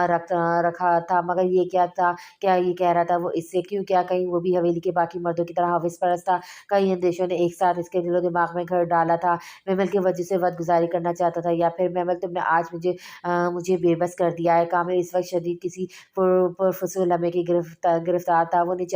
रखा था, मगर ये क्या था? क्या ये कह रहा था वो इससे? क्यों? क्या कहीं वो भी हवेली के बाकी मर्दों की तरह हविस परस्त था? कई अंदेशों ने एक साथ इसके दिलो दिमाग में घर डाला था। महमल की वजह से वक़्त-गुज़ारी करना चाहता था, या फिर महमल तुमने आज मुझे बेबस कर दिया है। कामिल इस वक़्त शदीद किसी पुरफ़ुसूल लम्हे की गिरफ़्तार था। वो नहीं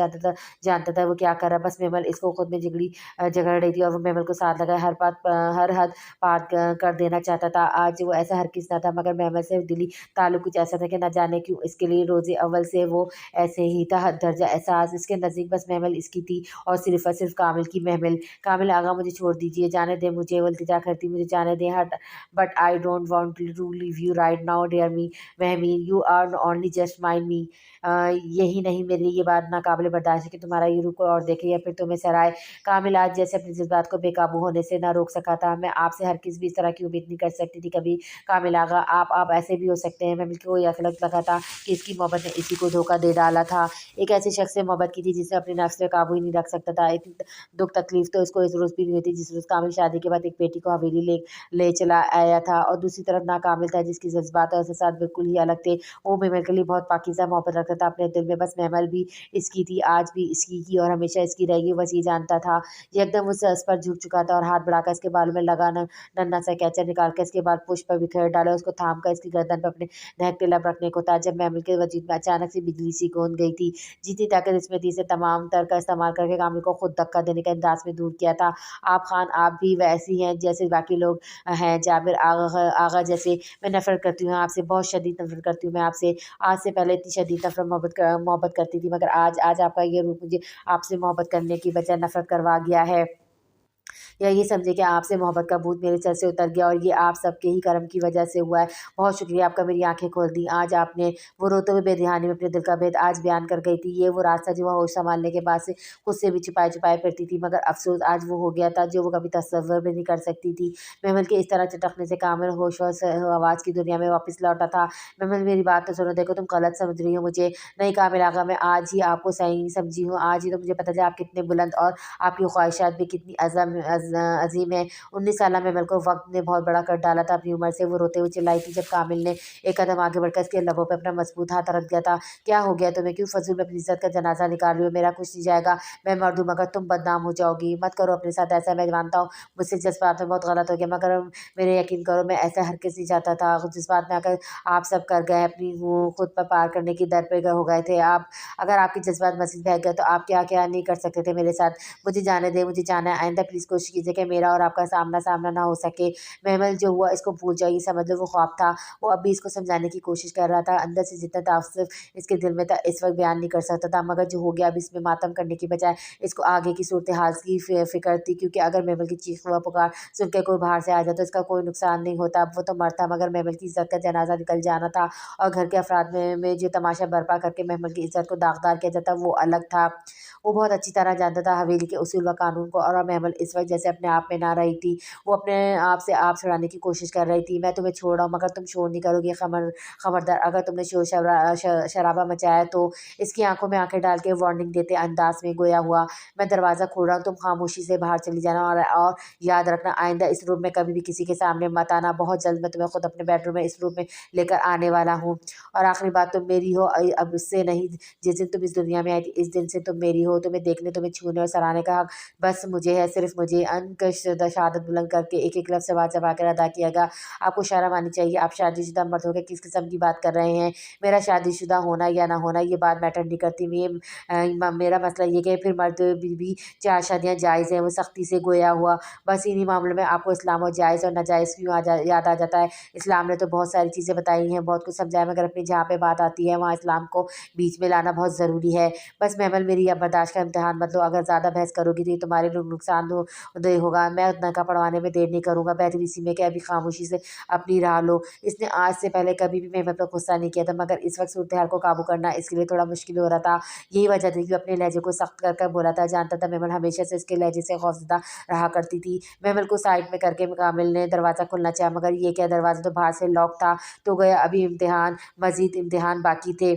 जानता था वो क्या कर रहा है। बस महमल इसको खुद में झगड़ रही थी और वो महमल को साथ लगाए हर हद पार कर देना चाहता था। आज वो ऐसा हरगिज़ ना था, मगर महमल से दिली ताल्लुक़ कुछ ऐसा था कि न जाने क्यों इसके लिए रोज़े अव्वल से वो ऐसे ही था। हद दर्जा एहसास इसके नज़दीक बस महमल इसकी थी और सिर्फ़ कामिल की महमल। कामिल आगा मुझे छोड़ दीजिए, जाने दें मुझे। वो इल्तिजा करती, मुझे जाने दें। हट but I don't want to leave you right now dear महमी, you are only just mind me. यही नहीं, मेरे लिए ये बात नाकाबिले बर्दाश्त है कि तुम्हारा ये रूप कोई और देखे या फिर तुम्हें सराहे। कामिल आज जैसे अपने जज्बात को बेकाबू होने से ना रोक सका था। मैं आपसे हर किस भी इस तरह की उम्मीद नहीं कर सकती थी कभी। कामिल आगा आप ऐसे भी हो सकते हैं। महमल को यह लगा था कि इसकी मोहब्बत ने इसी को धोखा दे डाला था। एक ऐसे शख्स से मोहब्बत की थी जिसे अपने नफ्स पे काबू ही नहीं रख सकता था। इतनी दुख तकलीफ तो इसको इस रोज़ भी नहीं हुई थी जिस रोज़ कामिल शादी के बाद एक बेटी को हवेली ले चला आया था। और दूसरी तरफ नाकामिल था जिसके जज्बात और एहसास बिल्कुल ही अलग थे। वो महमल के लिए बहुत पाकीज़ा मोहब्बत रखता था अपने दिल में। बस महमल भी इसकी थी, आज भी इसकी की और हमेशा इसकी रहेगी, बस ये जानता था। ये एकदम उससे उस पर झुक चुका था और हाथ बढ़ाकर इसके बालों में लगा नन्हा सा कैंचा निकाल कर इसके बाद पुष्प पर बिखेर डाला। उसको थाम कर इसकी गर्दन पर अपने दहकते लब रखने को था, जब महमल के वजूद में अचानक से बिजली सी गूंज गई थी। जितनी ताकत इसमें थी, इसे तमाम तर का इस्तेमाल करके कामिल को खुद धक्का देने का अंदाज में दूर किया था। आप खान, आप भी वैसी हैं जैसे बाकी लोग हैं। जाबिर आगा जैसे मैं नफ़रत करती हूँ आपसे, बहुत शदीद नफ़रत करती हूँ मैं आपसे। आज से पहले इतनी शदीद नफ़रत मोहब्बत करती थी, मगर आज आज आपका ये रूप मुझे आपसे मोहब्बत करने की बजाय नफ़रत करवा गया है। या ये समझिए कि आपसे मोहब्बत का भूत मेरे सर से उतर गया और ये आप सबके ही कर्म की वजह से हुआ है। बहुत शुक्रिया आपका, मेरी आँखें खोल दी। आज आपने वो रोते हुए बेध्यानी में अपने दिल का भेद आज बयान कर गई थी। ये वो रास्ता जो वह होश संभालने के बाद से खुद से भी छुपाए-छुपाए फिरती थी, मगर अफ़सोस आज वो हो गया था जो वो कभी तसव्वुर भी नहीं कर सकती थी। महमल के इस तरह चटकने से कामिल होश-वश आवाज़ की दुनिया में वापस लौटा था। महमल मेरी बात तो सुनो, देखो तुम गलत समझ रही हो मुझे। नहीं कामिल आगा, मैं आज ही आपको सही समझी हूँ। आज ही तो मुझे पता चला आप कितने बुलंद और आपकी ख्वाहिशात भी कितनी अज़ीम है। 19 साल में को वक़्त ने बहुत बड़ा कर डाला था अपनी उम्र से। वो रोते हुए चिल्लाई थी जब कामिल ने एक कदम आगे बढ़कर इसके लबों पे अपना मज़बूत हाथ रख दिया था। क्या हो गया तुम्हें? क्यों फ़ज़ूल में अपनी इज़्ज़त का जनाज़ा निकाल रही हो? मेरा कुछ नहीं जाएगा, मैं मर दूँ मगर तुम बदनाम हो जाओगी। मत करो अपने साथ ऐसा, मैं जानता हूँ मुझसे जज़्बात में बहुत गलत हो गया, मगर मेरे यकीन करो मैं ऐसा हरगिज़ नहीं चाहता था। जज़्बात में आकर आप सब कर गए, अपनी वो खुद पर पार करने की दर पे हो गए थे आप। अगर आपके जज़्बात मज़ीद बह गए तो आप क्या-क्या नहीं कर सकते थे मेरे साथ। मुझे जाने दें, मुझे जाना है। आइंदा प्लीज़ कोशिश कीजिए कि मेरा और आपका सामना-सामना ना हो सके। महमल जो हुआ इसको भूल जाइए, समझ लो वो ख्वाब था। वो अब भी इसको समझाने की कोशिश कर रहा था। अंदर से जितना तासुफ़ इसके दिल में था इस वक़्त बयान नहीं कर सकता था, मगर जो हो गया अब इसमें मातम करने की बजाय इसको आगे की सूरत-ए-हाल की फ़िक्र थी, क्योंकि अगर महमल की चीख व पुकार सुन के कोई बाहर से आ जाए तो इसका कोई नुकसान नहीं होता। अब वो तो मरता, मगर महमल की इज़्ज़त का जनाज़ा निकल जाना था और घर के अफ़राद में जो तमाशा बर्पा करके महमल की इज़्ज़त को दागदार किया जाता वो अलग था। वो बहुत अच्छी तरह जानता था हवेली के उसूल व कानून को, और महमल इस वक़्त जैसे अपने आप में ना रही थी। वो अपने आप से आप छुड़ाने की कोशिश कर रही थी। मैं तुम्हें छोड़ रहा हूँ मगर तुम शोर नहीं करोगी, खबरदार अगर तुमने शराबा मचाया तो। इसकी आँखों में आँखें डाल के वार्निंग देते अंदाज़ में गोया हुआ, मैं दरवाज़ा खोल रहा हूँ, तुम खामोशी से बाहर चली जाना, और याद रखना आइंदा इस रूम में कभी भी किसी के सामने मत आना। बहुत जल्द मैं तुम्हें खुद अपने बेडरूम में इस रूम में लेकर आने वाला हूँ। और आखिरी बात, तुम मेरी हो अब इससे नहीं, जिस दिन तुम इस दुनिया में आई थी इस दिन से तुम मेरी हो। तुम्हें देखने, तुम्हें छूने और सराहने का हक बस मुझे है, सिर्फ मुझे। अनकश शहादत बुलंद करके एक-एक लफ्ज़ चबा-चबा कर अदा किया गया। आपको शर्म आनी चाहिए, आप शादीशुदा मर्द होके किस किस्म की बात कर रहे हैं? मेरा शादीशुदा होना या ना होना ये बात मैटर नहीं करती। मेरा मसला ये कि फिर मर्द बीवी 4 शादियाँ जायज़ हैं, वो सख्ती से गोया हुआ। बस इन्हीं मामलों में आपको इस्लाम और जायज़ और नाजायज़ क्यों याद आ जाता है? इस्लाम ने तो बहुत सारी चीज़ें बताई हैं, बहुत कुछ समझाया, मगर अपनी जहाँ पे बात आती है वहाँ इस्लाम को बीच में लाना बहुत ज़रूरी है। बस महमल, मेरी अब बर्दाश्त का इम्तिहान मत लो। अगर ज़्यादा बहस करोगी तो ये तुम्हारे लिए नुकसान दे होगा। मैं नलका पड़वाने में देर नहीं करूँगा। बेहतर इसी में कि अभी खामोशी से अपनी राह लो। इसने आज से पहले कभी भी महमल पर गुस्सा नहीं किया था, मगर इस वक्त सूरत-ए-हाल को काबू करना इसके लिए थोड़ा मुश्किल हो रहा था। यही वजह थी कि वो अपने लहजे को सख्त कर कर बोला था। जानता था महमल हमेशा से इसके लहजे से खौफज़दा रहा करती थी। महमल को साइड में करके कामिल ने दरवाज़ा खोलना चाहा, मगर ये क्या, दरवाज़ा तो बाहर से लॉक था। तो गया, अभी इम्तिहान, मज़ीद इम्तिहान बाकी थे।